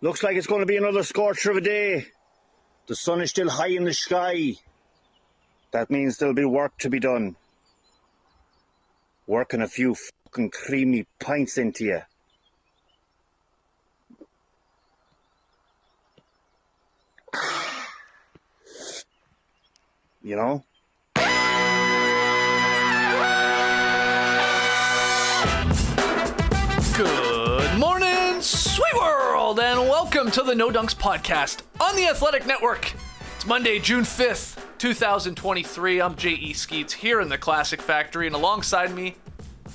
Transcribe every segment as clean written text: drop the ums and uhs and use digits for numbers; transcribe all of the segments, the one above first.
Looks like it's going to be another scorcher of a day. The sun is still high in the sky. That means there'll be work to be done. Working a few fucking creamy pints into you. You know? Good morning, sweet world, and welcome to the No Dunks podcast on the Athletic Network. It's Monday, June 5th, 2023. I'm J.E. Skeets here in the Classic Factory, and alongside me,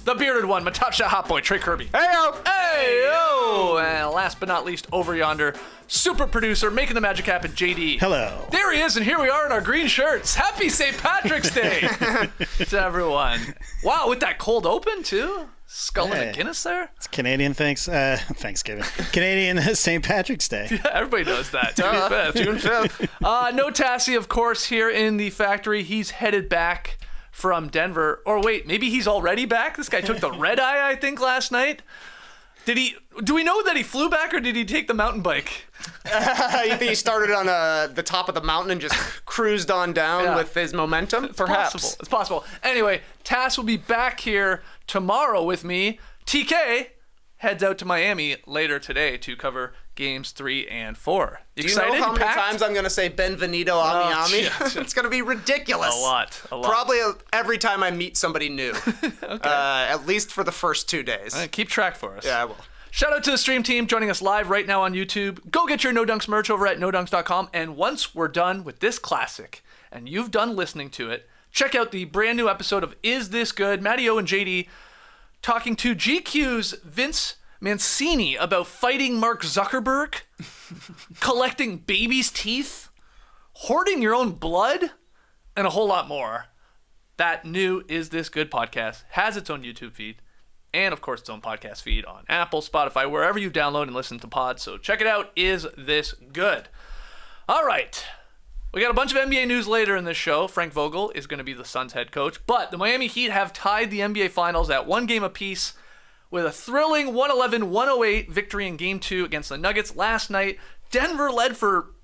the bearded one, my top shot hot boy, Trey Kirby. Hey-yo! Hey-yo! And last but not least, over yonder, super producer, making the magic happen, JD. Hello. There he is, and here we are in our green shirts. Happy St. Patrick's Day to everyone. Wow, with that cold open, too? Sculling a Guinness there? It's Canadian Thanksgiving. Canadian St. Patrick's Day. Yeah, everybody knows that. June 5th. No Tassie, of course, here in the factory. He's headed back from Denver. Or wait, maybe he's already back? This guy took the red eye, I think, last night. Do we know that he flew back, or did he take the mountain bike? You think he started on the top of the mountain and just cruised on down with his momentum? Perhaps. It's possible. Anyway, Tass will be back here tomorrow with me. TK heads out to Miami later today to cover games 3 and 4. Do you know how many times I'm going to say Benvenido Ami? Yeah. It's going to be ridiculous. A lot. Probably every time I meet somebody new. Okay. At least for the first 2 days. Keep track for us. Yeah, I will. Shout out to the stream team joining us live right now on YouTube. Go get your No Dunks merch over at nodunks.com. And once we're done with this classic, and you've done listening to it, check out the brand new episode of Is This Good? Matty O and JD talking to GQ's Vince Mancini about fighting Mark Zuckerberg, collecting babies' teeth, hoarding your own blood, and a whole lot more. That new Is This Good podcast has its own YouTube feed and, of course, its own podcast feed on Apple, Spotify, wherever you download and listen to pods. So check it out. Is This Good? All right. We got a bunch of NBA news later in this show. Frank Vogel is going to be the Suns head coach, but the Miami Heat have tied the NBA Finals at 1 game apiece with a thrilling 111-108 victory in Game 2 against the Nuggets last night. Denver led for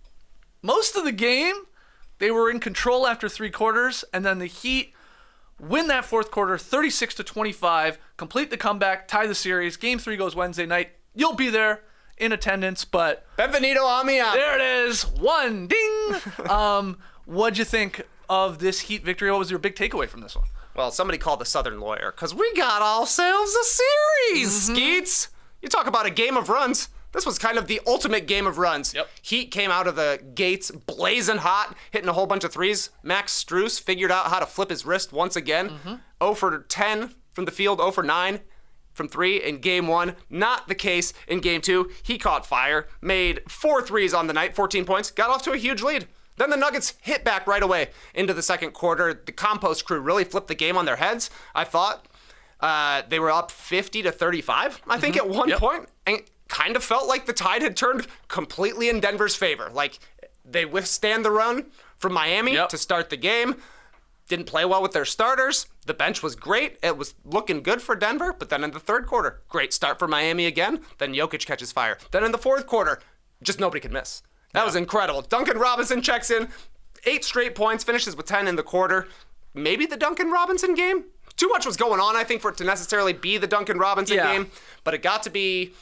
most of the game. They were in control after 3 quarters, and then the Heat win that fourth quarter 36-25, complete the comeback, tie the series. Game 3 goes Wednesday night. You'll be there in attendance, but Benvenido Ami. There it is. One ding. What'd you think of this Heat victory? What was your big takeaway from this one? Well, somebody called the Southern Lawyer, because we got ourselves a series, Skeets. You talk about a game of runs. This was kind of the ultimate game of runs. Yep. Heat came out of the gates blazing hot, hitting a whole bunch of threes. Max Strus figured out how to flip his wrist once again. 0 for 10 from the field, 0 for 9 from 3 in Game 1. Not the case in Game 2. He caught fire, made 4 threes on the night, 14 points, got off to a huge lead. Then the Nuggets hit back right away into the second quarter. The compost crew really flipped the game on their heads. I thought they were up 50-35, I think, at one point. And it kind of felt like the tide had turned completely in Denver's favor. Like, they withstand the run from Miami to start the game. Didn't play well with their starters. The bench was great. It was looking good for Denver. But then in the third quarter, great start for Miami again. Then Jokic catches fire. Then in the fourth quarter, just nobody could miss. That was incredible. Duncan Robinson checks in, 8 straight points, finishes with 10 in the quarter. Maybe the Duncan Robinson game? Too much was going on, I think, for it to necessarily be the Duncan Robinson game. But it got to be,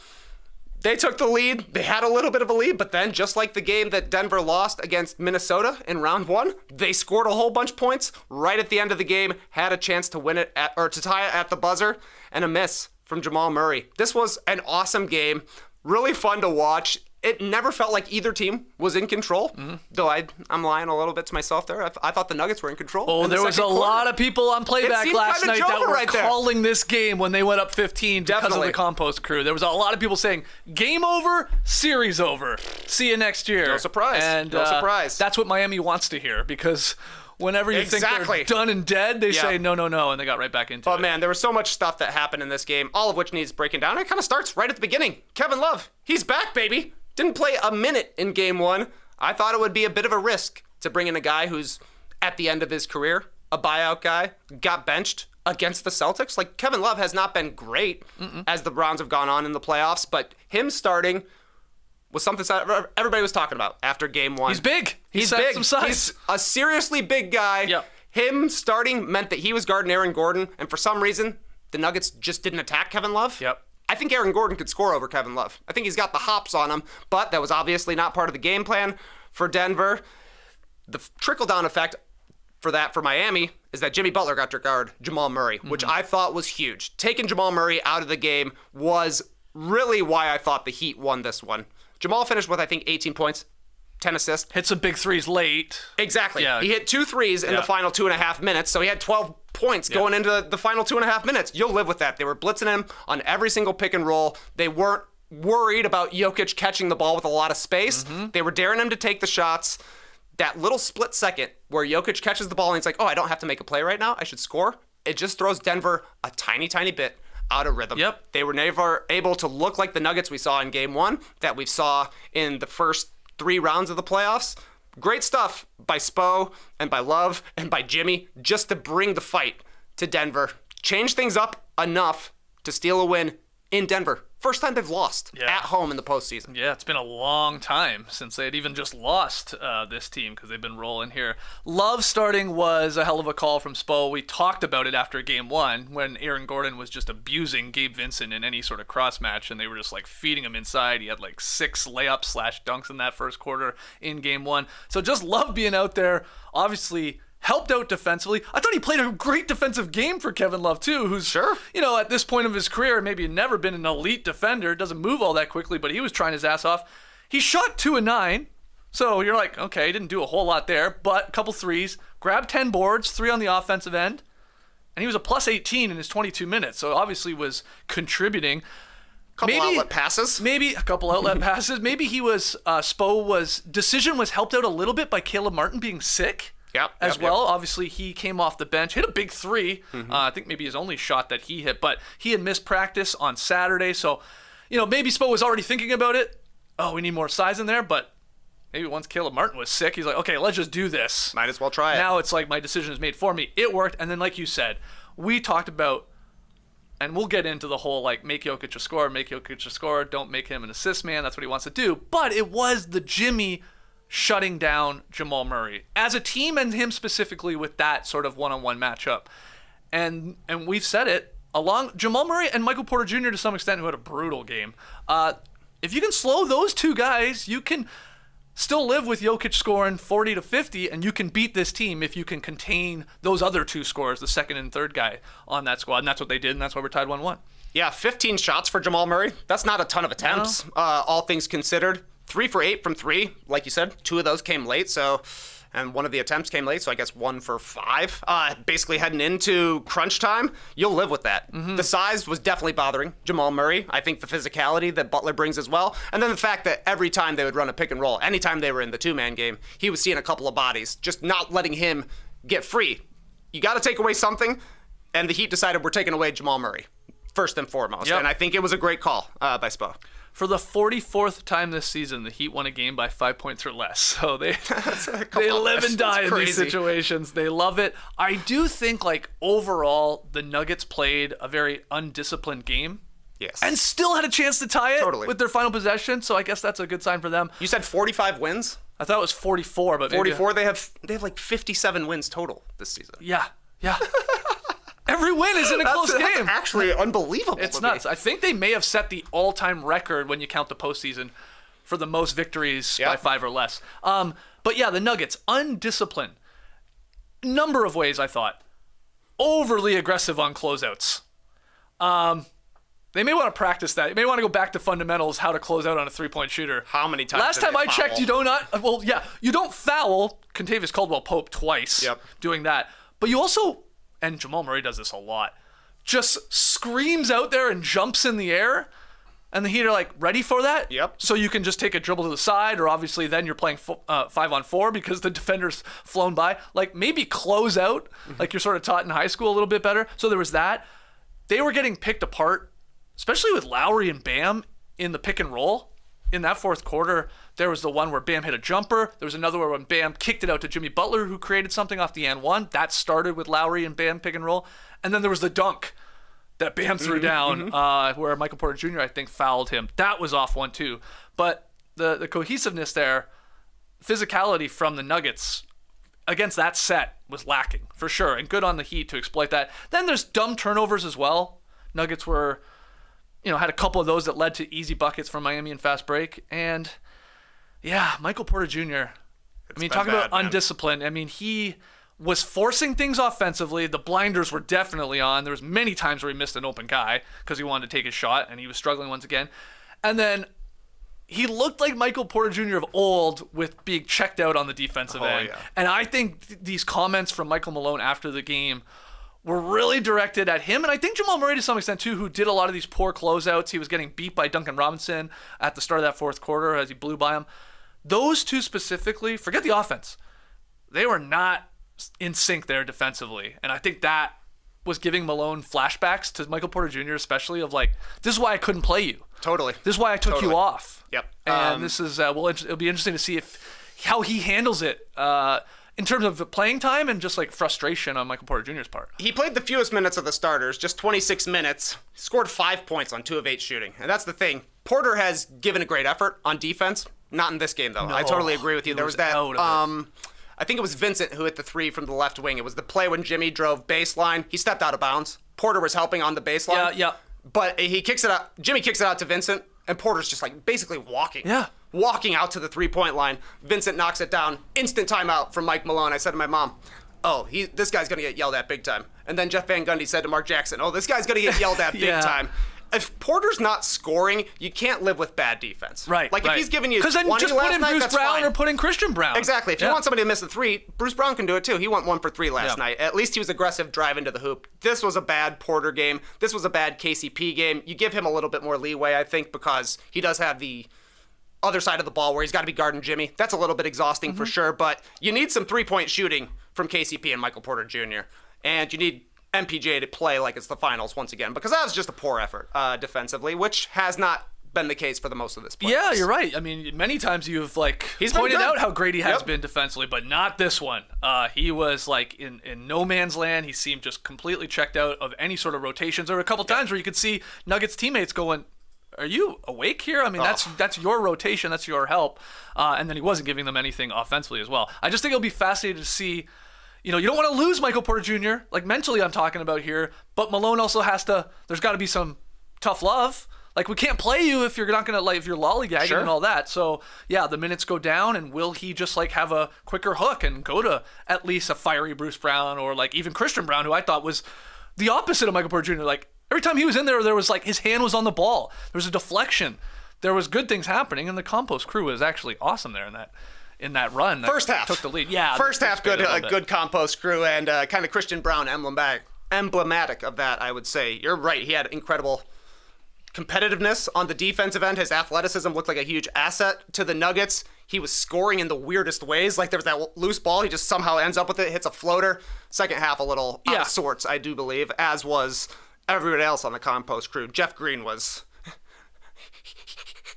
they took the lead. They had a little bit of a lead, but then just like the game that Denver lost against Minnesota in round 1, they scored a whole bunch of points right at the end of the game, had a chance to win it or to tie it at the buzzer, and a miss from Jamal Murray. This was an awesome game, really fun to watch. It never felt like either team was in control, though I'm lying a little bit to myself there. I thought the Nuggets were in control. Oh, there was a lot of people on playback last night that were calling this game when they went up 15 because of the compost crew. There was a lot of people saying, game over, series over. See you next year. No surprise. And, no surprise. That's what Miami wants to hear, because whenever you think they're done and dead, they say no, and they got right back into it. But man, there was so much stuff that happened in this game, all of which needs breaking down. It kind of starts right at the beginning. Kevin Love, he's back, baby. Didn't play a minute in Game 1. I thought it would be a bit of a risk to bring in a guy who's at the end of his career, a buyout guy, got benched against the Celtics. Like, Kevin Love has not been great as the Browns have gone on in the playoffs, but him starting was something that everybody was talking about after game one. He's big. He's set big. some size. He's a seriously big guy. Yep. Him starting meant that he was guarding Aaron Gordon, and for some reason, the Nuggets just didn't attack Kevin Love. Yep. I think Aaron Gordon could score over Kevin Love. I think he's got the hops on him, but that was obviously not part of the game plan for Denver. The trickle-down effect for Miami is that Jimmy Butler got to guard Jamal Murray, which I thought was huge. Taking Jamal Murray out of the game was really why I thought the Heat won this one. Jamal finished with, I think, 18 points, 10 assists. Hit some big threes late. Exactly. Yeah. He hit 2 threes in the final 2.5 minutes, so he had 12 points going into the final 2.5 minutes. You'll live with that. They were blitzing him on every single pick and roll. They weren't worried about Jokic catching the ball with a lot of space. They were daring him to take the shots. That little split second where Jokic catches the ball and he's like, oh, I don't have to make a play right now. I should score. It just throws Denver a tiny, tiny bit out of rhythm. Yep. They were never able to look like the Nuggets we saw in game one, that we saw in the first 3 rounds of the playoffs. Great stuff by Spo and by Love and by Jimmy just to bring the fight to Denver. Change things up enough to steal a win in Denver. First time they've lost at home in the postseason. Yeah, it's been a long time since they had even just lost this team because they've been rolling here. Love starting was a hell of a call from Spo. We talked about it after game one when Aaron Gordon was just abusing Gabe Vincent in any sort of cross match, and they were just like feeding him inside. He had like 6 layups / dunks in that first quarter in game one. So just Love being out there, obviously helped out defensively. I thought he played a great defensive game for Kevin Love, too, who's, at this point of his career, maybe never been an elite defender, doesn't move all that quickly, but he was trying his ass off. He shot 2 of 9, so you're like, okay, he didn't do a whole lot there, but a couple threes, grabbed 10 boards, 3 on the offensive end, and he was a plus 18 in his 22 minutes, so obviously was contributing. Outlet passes. Maybe a couple outlet passes. Maybe he was, decision was helped out a little bit by Caleb Martin being sick. As well. Obviously, he came off the bench, hit a big 3. I think maybe his only shot that he hit, but he had missed practice on Saturday. So, maybe Spo was already thinking about it. Oh, we need more size in there. But maybe once Caleb Martin was sick, he's like, okay, let's just do this. Might as well try it. Now it's like my decision is made for me. It worked. And then, like you said, we talked about, and we'll get into the whole, like, make Jokic a scorer, don't make him an assist man. That's what he wants to do. But it was the Jimmy shutting down Jamal Murray as a team and him specifically with that sort of one-on-one matchup. And we've said it, along Jamal Murray and Michael Porter Jr. to some extent, who had a brutal game. If you can slow those 2 guys, you can still live with Jokic scoring 40 to 50, and you can beat this team if you can contain those other 2 scorers, the second and third guy on that squad. And that's what they did, and that's why we're tied 1-1. Yeah, 15 shots for Jamal Murray. That's not a ton of attempts, all things considered. 3 for 8 from 3, like you said. 2 of those came late, and one of the attempts came late, so I guess 1 for 5. Basically heading into crunch time, you'll live with that. The size was definitely bothering Jamal Murray. I think the physicality that Butler brings as well, and then the fact that every time they would run a pick and roll, anytime they were in the 2-man game, he was seeing a couple of bodies, just not letting him get free. You got to take away something, and the Heat decided we're taking away Jamal Murray, first and foremost, and I think it was a great call by Spo. For the 44th time this season, the Heat won a game by 5 points or less. So they live and die in these situations. They love it. I do think, like, overall, the Nuggets played a very undisciplined game. Yes. And still had a chance to tie it with their final possession. So I guess that's a good sign for them. You said 45 wins? I thought it was 44, but 44. They have like 57 wins total this season. Yeah. Every win is in a close game. That's actually unbelievable. It's nuts. I think they may have set the all-time record when you count the postseason for the most victories by 5 or less. But yeah, the Nuggets, undisciplined. Number of ways, I thought. Overly aggressive on closeouts. They may want to practice that. You may want to go back to fundamentals, how to close out on a 3-point shooter. How many times? Last time I checked, you don't foul Kentavious Caldwell-Pope twice doing that. But you also, and Jamal Murray does this a lot, just screams out there and jumps in the air. And the Heat are like, ready for that? Yep. So you can just take a dribble to the side, or obviously then you're playing 5-on-4 because the defender's flown by. Like, maybe close out, like you're sort of taught in high school a little bit better. So there was that. They were getting picked apart, especially with Lowry and Bam in the pick and roll. In that fourth quarter, there was the one where Bam hit a jumper. There was another one when Bam kicked it out to Jimmy Butler, who created something off the and one. That started with Lowry and Bam pick and roll. And then there was the dunk that Bam threw down, where Michael Porter Jr., I think, fouled him. That was off one, too. But the cohesiveness there, physicality from the Nuggets against that set was lacking for sure, and good on the Heat to exploit that. Then there's dumb turnovers as well. Nuggets were, had a couple of those that led to easy buckets from Miami and fast break. And yeah, Michael Porter Jr. Talking about undisciplined. He was forcing things offensively. The blinders were definitely on. There was many times where he missed an open guy because he wanted to take his shot, and he was struggling once again. And then he looked like Michael Porter Jr. of old with being checked out on the defensive end. Yeah. And I think these comments from Michael Malone after the game were really directed at him. And I think Jamal Murray to some extent too, who did a lot of these poor closeouts. He was getting beat by Duncan Robinson at the start of that fourth quarter as he blew by him. Those two specifically, forget the offense. They were not in sync there defensively. And I think that was giving Malone flashbacks to Michael Porter Jr. especially of like, this is why I couldn't play you. Totally. This is why I took you off. Yep. And this is, it'll be interesting to see how he handles it in terms of the playing time and just like frustration on Michael Porter Jr.'s part. He played the fewest minutes of the starters, just 26 minutes, scored 5 points on 2 of 8 shooting. And that's the thing. Porter has given a great effort on defense. Not in this game, though. No, I totally agree with you. There was that, I think it was Vincent who hit the 3 from the left wing. It was the play when Jimmy drove baseline. He stepped out of bounds. Porter was helping on the baseline. Yeah. But he kicks it out. Jimmy kicks it out to Vincent, and Porter's just like basically walking. Yeah. Walking out to the 3-point line. Vincent knocks it down. Instant timeout from Mike Malone. I said to my mom, this guy's going to get yelled at big time. And then Jeff Van Gundy said to Mark Jackson, this guy's going to get yelled at big time. If Porter's not scoring, you can't live with bad defense. Right. Like if he's giving you 20 last night, because then just put in Bruce Brown fine. Or put in Christian Brown. Exactly. If you want somebody to miss a 3, Bruce Brown can do it too. He went 1 for 3 last night. At least he was aggressive driving to the hoop. This was a bad Porter game. This was a bad KCP game. You give him a little bit more leeway, I think, because he does have the other side of the ball where he's got to be guarding Jimmy. That's a little bit exhausting for sure, but you need some 3-point shooting from KCP and Michael Porter Jr. And you need MPJ to play like it's the finals once again, because that was just a poor effort defensively, which has not been the case for the most of this playoffs. Yeah, you're right. Many times you've he's pointed out how great he has been defensively, but not this one. He was like in no man's land. He seemed just completely checked out of any sort of rotations. There were a couple times where you could see Nuggets teammates going, are you awake here? That's your rotation. That's your help. And then he wasn't giving them anything offensively as well. I just think it'll be fascinating to see. You don't want to lose Michael Porter Jr., like mentally I'm talking about here, but Malone also there's got to be some tough love. Like, we can't play you if you're not going to, if you're lollygagging and all that. So, yeah, the minutes go down, and will he just, have a quicker hook and go to at least a fiery Bruce Brown or, even Christian Brown, who I thought was the opposite of Michael Porter Jr. Every time he was in there was, his hand was on the ball. There was a deflection. There was good things happening, and the compost crew was actually awesome there in that run. First half. Took the lead. Yeah. First half, good compost crew, and kind of Christian Brown emblematic of that, I would say. You're right. He had incredible competitiveness on the defensive end. His athleticism looked like a huge asset to the Nuggets. He was scoring in the weirdest ways. There was that loose ball. He just somehow ends up with it, hits a floater. Second half, a little out of sorts, I do believe, as was everyone else on the compost crew. Jeff Green was...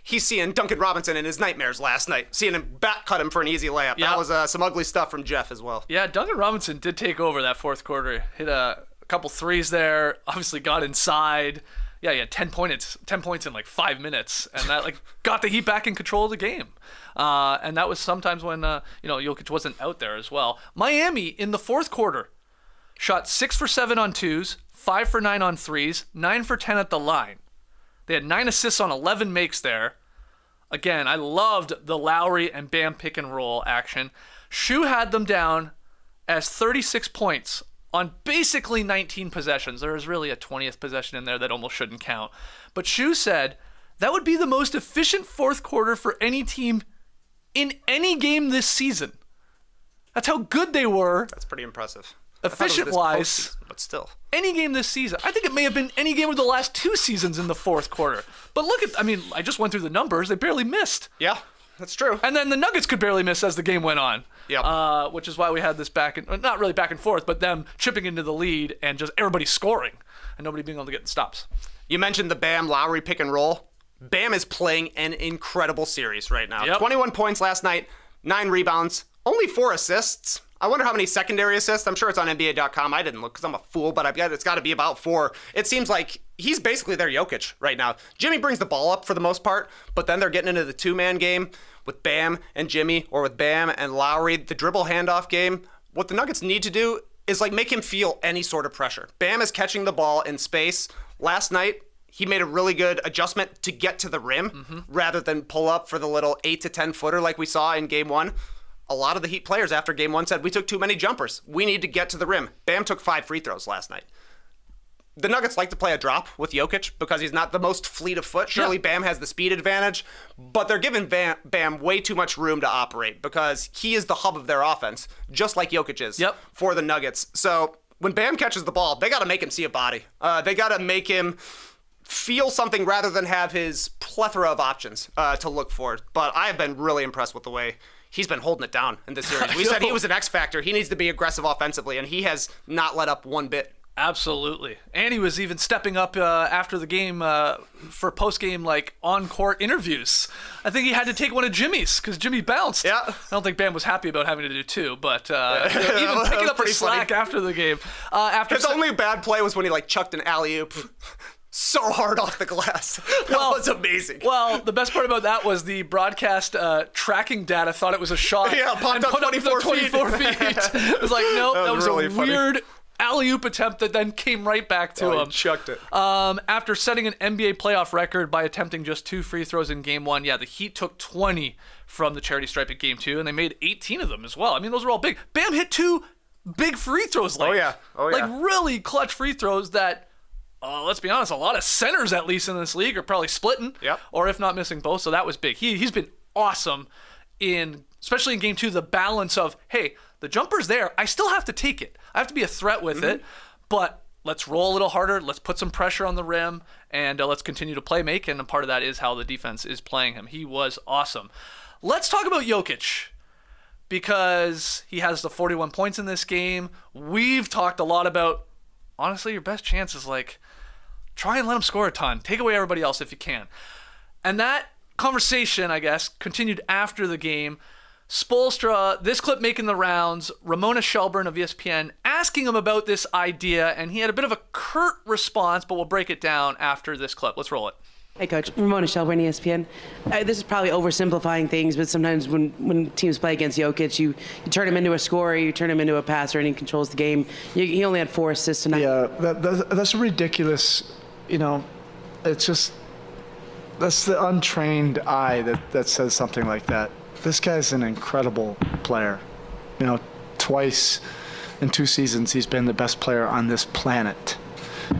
He's seeing Duncan Robinson in his nightmares last night, seeing him back cut him for an easy layup. That was some ugly stuff from Jeff as well. Yeah, Duncan Robinson did take over that fourth quarter. Hit a couple threes there, obviously got inside. Yeah, he had 10 points in 5 minutes, and that got the Heat back in control of the game. And that was sometimes when Jokic wasn't out there as well. Miami in the fourth quarter shot 6 for 7 on twos, 5 for 9 on threes, 9 for 10 at the line. They had 9 assists on 11 makes there. Again, I loved the Lowry and Bam pick and roll action. Shu had them down as 36 points on basically 19 possessions. There was really a 20th possession in there that almost shouldn't count. But Shu said that would be the most efficient fourth quarter for any team in any game this season. That's how good they were. That's pretty impressive. Efficient-wise, but still. Any game this season. I think it may have been any game of the last 2 seasons in the fourth quarter. But look at, I just went through the numbers. They barely missed. Yeah, that's true. And then the Nuggets could barely miss as the game went on. Yeah. Which is why we had this not really back and forth, but them chipping into the lead and just everybody scoring and nobody being able to get the stops. You mentioned the Bam Lowry pick and roll. Bam is playing an incredible series right now. Yep. 21 points last night, 9 rebounds, only 4 assists. I wonder how many secondary assists. I'm sure it's on NBA.com. I didn't look because I'm a fool, but it's got to be about 4. It seems like he's basically their Jokic right now. Jimmy brings the ball up for the most part, but then they're getting into the two-man game with Bam and Jimmy, or with Bam and Lowry, the dribble handoff game. What the Nuggets need to do is like make him feel any sort of pressure. Bam is catching the ball in space. Last night, he made a really good adjustment to get to the rim rather than pull up for the little 8 to 10 footer like we saw in game 1. A lot of the Heat players after game 1 said, we took too many jumpers. We need to get to the rim. Bam took 5 free throws last night. The Nuggets like to play a drop with Jokic because he's not the most fleet of foot. Surely Bam has the speed advantage, but they're giving Bam way too much room to operate because he is the hub of their offense, just like Jokic is for the Nuggets. So when Bam catches the ball, they got to make him see a body. They got to make him feel something rather than have his plethora of options to look for. But I have been really impressed with the way he's been holding it down in this series. We said he was an X factor. He needs to be aggressive offensively, and he has not let up one bit. Absolutely. And he was even stepping up after the game for post-game, like, on-court interviews. I think he had to take one of Jimmy's because Jimmy bounced. Yeah. I don't think Bam was happy about having to do two, but even picking up the slack after the game. His only bad play was when he, like, chucked an alley-oop so hard off the glass. That was amazing. Well, the best part about that was the broadcast tracking data thought it was a shot. Yeah, popped up 24 feet. It was like, nope, that was really a weird alley-oop attempt that then came right back to him. He chucked it. After setting an NBA playoff record by attempting just 2 free throws in game 1, the Heat took 20 from the charity stripe at game 2, and they made 18 of them as well. I mean, those were all big. Bam hit 2 big free throws. Like really clutch free throws that, let's be honest, a lot of centers at least in this league are probably splitting, or if not missing both. So that was big. He's been awesome especially in game 2, the balance of, hey, the jumper's there. I still have to take it. I have to be a threat with it, but let's roll a little harder. Let's put some pressure on the rim, and let's continue to play make. And a part of that is how the defense is playing him. He was awesome. Let's talk about Jokic, because he has the 41 points in this game. We've talked a lot about, honestly, your best chance is like, try and let him score a ton. Take away everybody else if you can. And that conversation, I guess, continued after the game. Spoelstra, this clip making the rounds, Ramona Shelburne of ESPN asking him about this idea, and he had a bit of a curt response, but we'll break it down after this clip. Let's roll it. Hey, Coach. Ramona Shelburne, ESPN. This is probably oversimplifying things, but sometimes when teams play against Jokic, you turn him into a scorer, you turn him into a passer, and he controls the game. He only had 4 assists tonight. Yeah, that's ridiculous. It's just, that's the untrained eye that says something like that. This guy's an incredible player. Twice in 2 seasons, he's been the best player on this planet.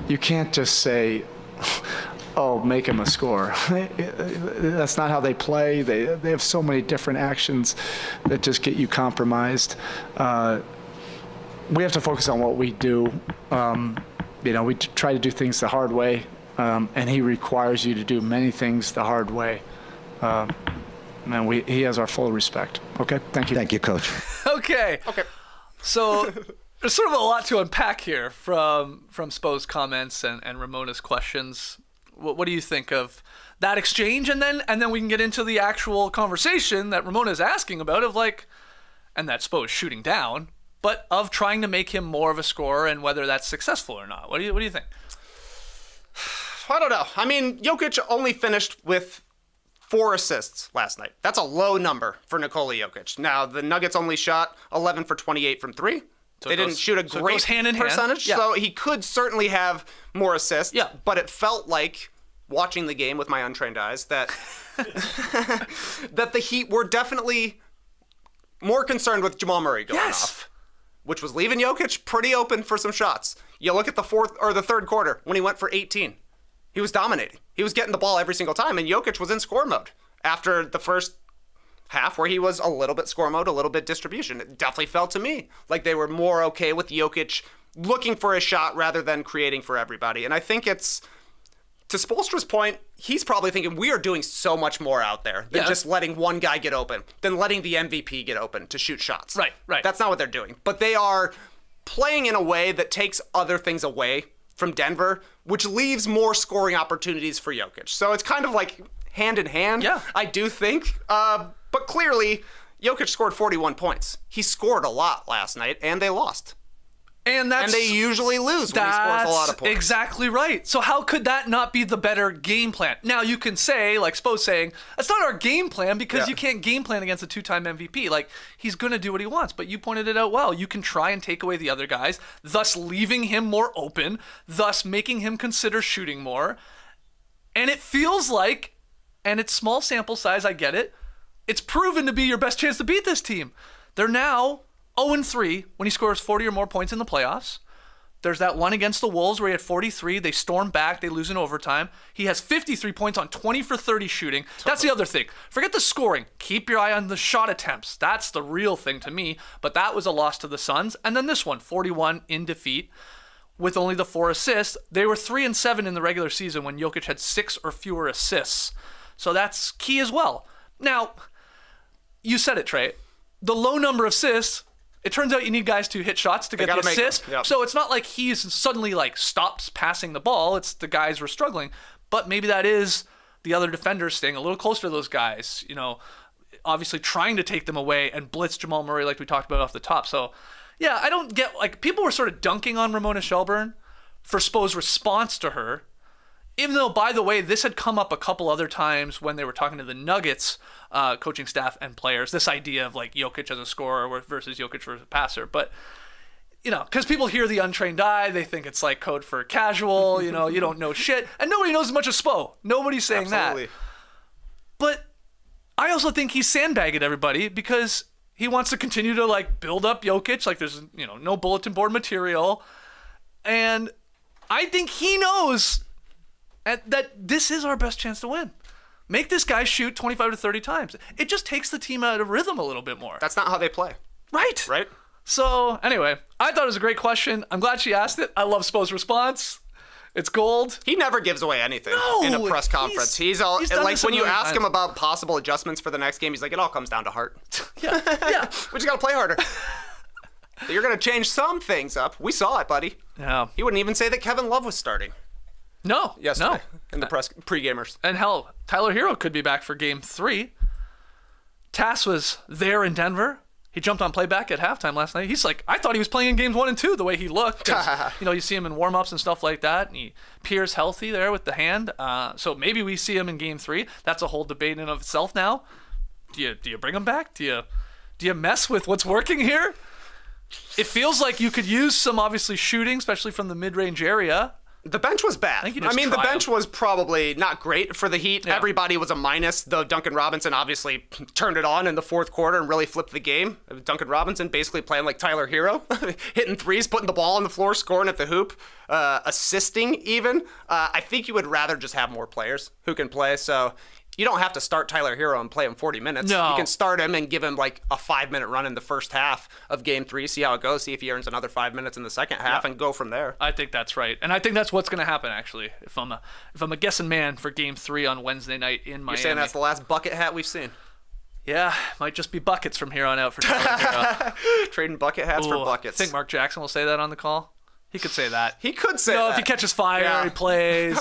You can't just say, oh, make him a scorer. That's not how they play. They have so many different actions that just get you compromised. We have to focus on what we do. We try to do things the hard way, and he requires you to do many things the hard way. He has our full respect. Okay, thank you. Thank you, Coach. Okay. So there's sort of a lot to unpack here from Spo's comments and Ramona's questions. What do you think of that exchange? And then we can get into the actual conversation that Ramona's asking about and that Spo is shooting down, but of trying to make him more of a scorer and whether that's successful or not. What do you think? I don't know. I mean, Jokic only finished with 4 assists last night. That's a low number for Nikola Jokic. Now, the Nuggets only shot 11 for 28 from 3. So they didn't shoot a great percentage, so he could certainly have more assists. Yeah. But it felt like, watching the game with my untrained eyes, that that the Heat were definitely more concerned with Jamal Murray going off, which was leaving Jokic pretty open for some shots. You look at the third quarter when he went for 18. He was dominating. He was getting the ball every single time, and Jokic was in score mode after the first half where he was a little bit score mode, a little bit distribution. It definitely felt to me like they were more okay with Jokic looking for a shot rather than creating for everybody. And I think it's, to Spoelstra's point, he's probably thinking we are doing so much more out there than just letting one guy get open, than letting the MVP get open to shoot shots. Right. That's not what they're doing. But they are playing in a way that takes other things away from Denver, which leaves more scoring opportunities for Jokic. So it's kind of like hand in hand, I do think. But clearly, Jokic scored 41 points. He scored a lot last night, and they lost. And they usually lose when he scores a lot of points. Exactly right. So how could that not be the better game plan? Now you can say, like Spo's saying, that's not our game plan because you can't game plan against a 2-time MVP. Like, he's going to do what he wants. But you pointed it out well. You can try and take away the other guys, thus leaving him more open, thus making him consider shooting more. And it feels like, and it's small sample size, I get it, it's proven to be your best chance to beat this team. They're now 0-3 when he scores 40 or more points in the playoffs. There's that one against the Wolves where he had 43. They storm back. They lose in overtime. He has 53 points on 20 for 30 shooting. That's the other thing. Forget the scoring. Keep your eye on the shot attempts. That's the real thing to me. But that was a loss to the Suns. And then this one, 41 in defeat with only the 4 assists. They were 3-7 in the regular season when Jokic had 6 or fewer assists. So that's key as well. Now, you said it, Trey. The low number of assists, it turns out you need guys to hit shots to get the assist. Yep. So it's not like he's suddenly like stops passing the ball. It's the guys were struggling. But maybe that is the other defenders staying a little closer to those guys, you know, obviously trying to take them away and blitz Jamal Murray like we talked about off the top. So, yeah, I don't get, like, people were sort of dunking on Ramona Shelburne for Spo's response to her. Even though, by the way, this had come up a couple other times when they were talking to the Nuggets coaching staff and players, this idea of like Jokic as a scorer versus Jokic as a passer. But, you know, because people hear the untrained eye, they think it's like code for casual, you know, you don't know shit. And nobody knows as much as Spo. Nobody's saying that. But I also think he's sandbagging everybody because he wants to continue to like build up Jokic. Like there's, you know, no bulletin board material. And I think he knows that this is our best chance to win. Make this guy shoot 25 to 30 times. It just takes the team out of rhythm a little bit more. That's not how they play. Right. Right? So, anyway, I thought it was a great question. I'm glad she asked it. I love Spo's response. It's gold. He never gives away anything in a press conference. He's like, when you ask him about possible adjustments for the next game, he's like, it all comes down to heart. Yeah. We just got to play harder. You're going to change some things up. We saw it, buddy. Yeah. He wouldn't even say that Kevin Love was starting. No. Yesterday in the press pre-gamers. And hell, Tyler Hero could be back for game 3. Tass was there in Denver. He jumped on playback at halftime last night. He's like, I thought he was playing in games 1 and 2 the way he looked. You know, you see him in warm-ups and stuff like that, and he appears healthy there with the hand. So maybe we see him in game 3. That's a whole debate in and of itself now. Do you bring him back? Do you mess with what's working here? It feels like you could use some obviously shooting, especially from the mid-range area. The bench was bad. I mean, the bench was probably not great for the Heat. Yeah. Everybody was a minus, though Duncan Robinson obviously turned it on in the fourth quarter and really flipped the game. Duncan Robinson basically playing like Tyler Hero, hitting threes, putting the ball on the floor, scoring at the hoop, assisting even. I think you would rather just have more players who can play, so you don't have to start Tyler Hero and play him 40 minutes. No. You can start him and give him like a 5-minute run in the first half of game 3, see how it goes, see if he earns another 5 minutes in the second half, and go from there. I think that's right. And I think that's what's going to happen, actually, if I'm a guessing man for game 3 on Wednesday night in Miami. You're saying that's the last bucket hat we've seen? Yeah, might just be buckets from here on out for Tyler Hero. Trading bucket hats for buckets. I think Mark Jackson will say that on the call. He could say that. He could say that. If he catches fire, he plays.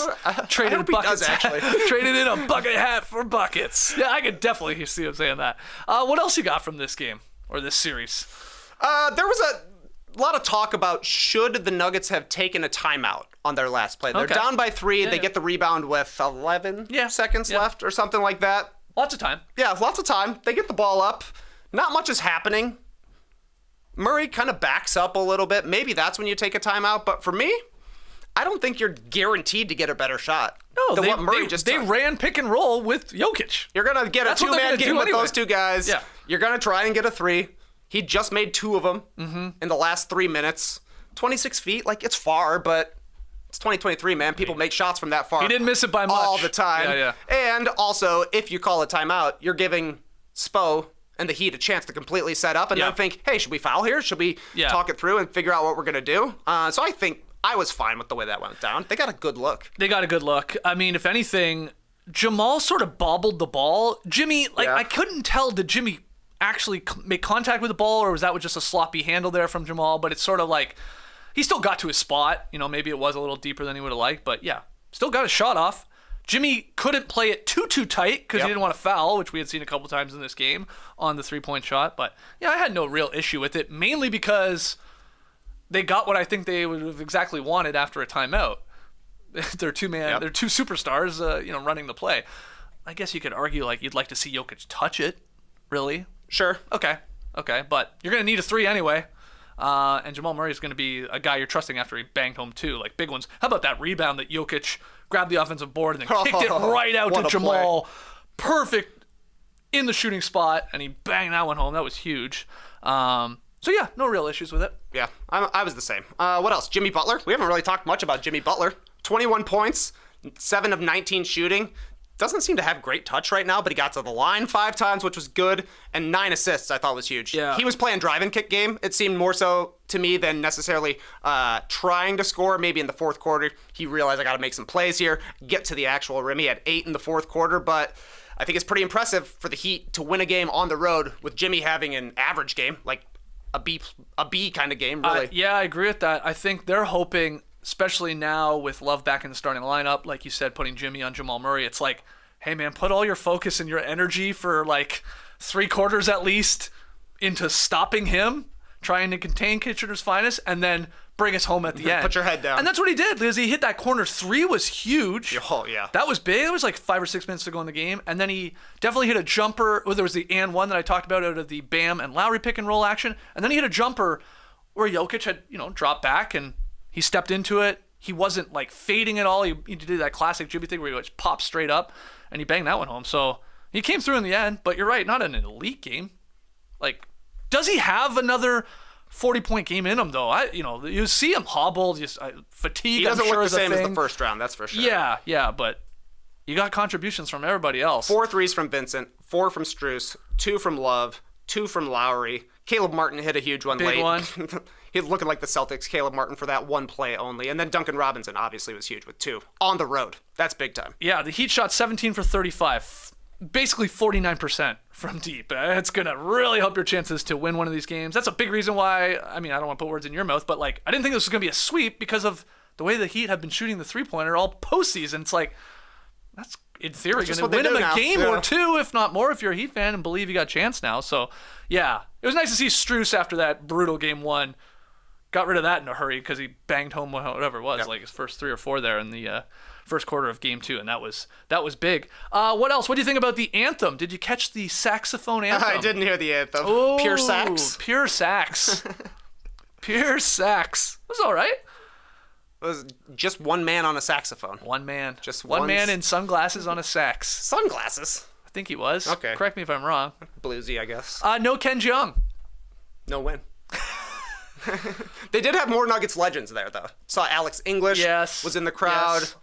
Traded buckets. Actually. Traded in a bucket hat for buckets. Yeah, I could definitely see him saying that. What else you got from this game or this series? There was a lot of talk about should the Nuggets have taken a timeout on their last play. They're down by 3. They get the rebound with 11 seconds left or something like that. Lots of time. Yeah, lots of time. They get the ball up. Not much is happening. Murray kind of backs up a little bit. Maybe that's when you take a timeout. But for me, I don't think you're guaranteed to get a better shot than what Murray just took. They ran pick and roll with Jokic. You're going to get a two-man game with those two guys. Yeah. You're going to try and get a 3. He just made 2 of them in the last 3 minutes. 26 feet, like it's far, but it's 2023, man. People make shots from that far. He didn't miss it by much. All the time. Yeah. And also, if you call a timeout, you're giving Spo and the Heat a chance to completely set up and then think, hey, should we foul here? Should we talk it through and figure out what we're going to do? So I think I was fine with the way that went down. They got a good look. I mean, if anything, Jamal sort of bobbled the ball. Jimmy, I couldn't tell, did Jimmy actually make contact with the ball or was that just a sloppy handle there from Jamal? But it's sort of like he still got to his spot. You know, maybe it was a little deeper than he would have liked, but yeah, still got a shot off. Jimmy couldn't play it too tight because he didn't want to foul, which we had seen a couple times in this game on the 3-point shot. But yeah, I had no real issue with it, mainly because they got what I think they would have exactly wanted after a timeout. They're two superstars, running the play. I guess you could argue like you'd like to see Jokic touch it, really. Sure. Okay, but you're gonna need a 3 anyway. And Jamal Murray is going to be a guy you're trusting after he banged home 2, like big ones. How about that rebound that Jokic grabbed the offensive board and then kicked it right out to Jamal? Perfect in the shooting spot, and he banged that one home. That was huge. So yeah, no real issues with it. Yeah, I was the same. What else? Jimmy Butler. We haven't really talked much about Jimmy Butler. 21 points, 7 of 19 shooting. Doesn't seem to have great touch right now, but he got to the line 5 times, which was good, and 9 assists I thought was huge. Yeah. He was playing drive and kick game. It seemed more so to me than necessarily trying to score. Maybe in the fourth quarter, he realized I got to make some plays here, get to the actual rim. He had 8 in the fourth quarter, but I think it's pretty impressive for the Heat to win a game on the road with Jimmy having an average game, like a B kind of game, really. Yeah, I agree with that. I think they're hoping, especially now with Love back in the starting lineup, like you said, putting Jimmy on Jamal Murray, it's like, hey man, put all your focus and your energy for like 3 quarters at least into stopping him, trying to contain Kitchener's finest, and then bring us home at the end. Put your head down. And that's what he did, because he hit that corner 3 was huge. Oh, yeah. That was big. It was like 5 or 6 minutes to go in the game. And then he definitely hit a jumper. There was the and one that I talked about out of the Bam and Lowry pick and roll action. And then he hit a jumper where Jokic had, dropped back and he stepped into it. He wasn't like fading at all. He did that classic Jimmy thing where he just popped straight up and he banged that one home. So he came through in the end, but you're right, not an elite game. Like, does he have another 40-point game in him though? You see him hobbled, just fatigue. He doesn't I'm sure look the same as as the first round, that's for sure. Yeah, but you got contributions from everybody else. 4 threes from Vincent, 4 from Strus, 2 from Love, 2 from Lowry. Caleb Martin hit a huge one Big late. one. He's looking like the Celtics, Caleb Martin, for that one play only. And then Duncan Robinson obviously was huge with 2 on the road. That's big time. Yeah, the Heat shot 17 for 35. Basically 49% from deep. It's going to really help your chances to win one of these games. That's a big reason why, I don't want to put words in your mouth, but I didn't think this was going to be a sweep because of the way the Heat have been shooting the three-pointer all postseason. It's like, that's in theory going to win him a game or 2, if not more, if you're a Heat fan and believe you got a chance now. So, yeah, it was nice to see Strus after that brutal game 1. Got rid of that in a hurry because he banged home whatever it was, like his first 3 or 4 there in the first quarter of game 2, and that was big. What else? What do you think about the anthem? Did you catch the saxophone anthem? I didn't hear the anthem. Oh, Pure sax. Pure sax. Pure sax. It was all right. It was just one man on a saxophone. One man. Just one one man in sunglasses on a sax. Sunglasses? I think he was. Okay. Correct me if I'm wrong. Bluesy, I guess. No Ken Jeong. No win. They did have more Nuggets legends there, though. Saw Alex English was in the crowd. Yes.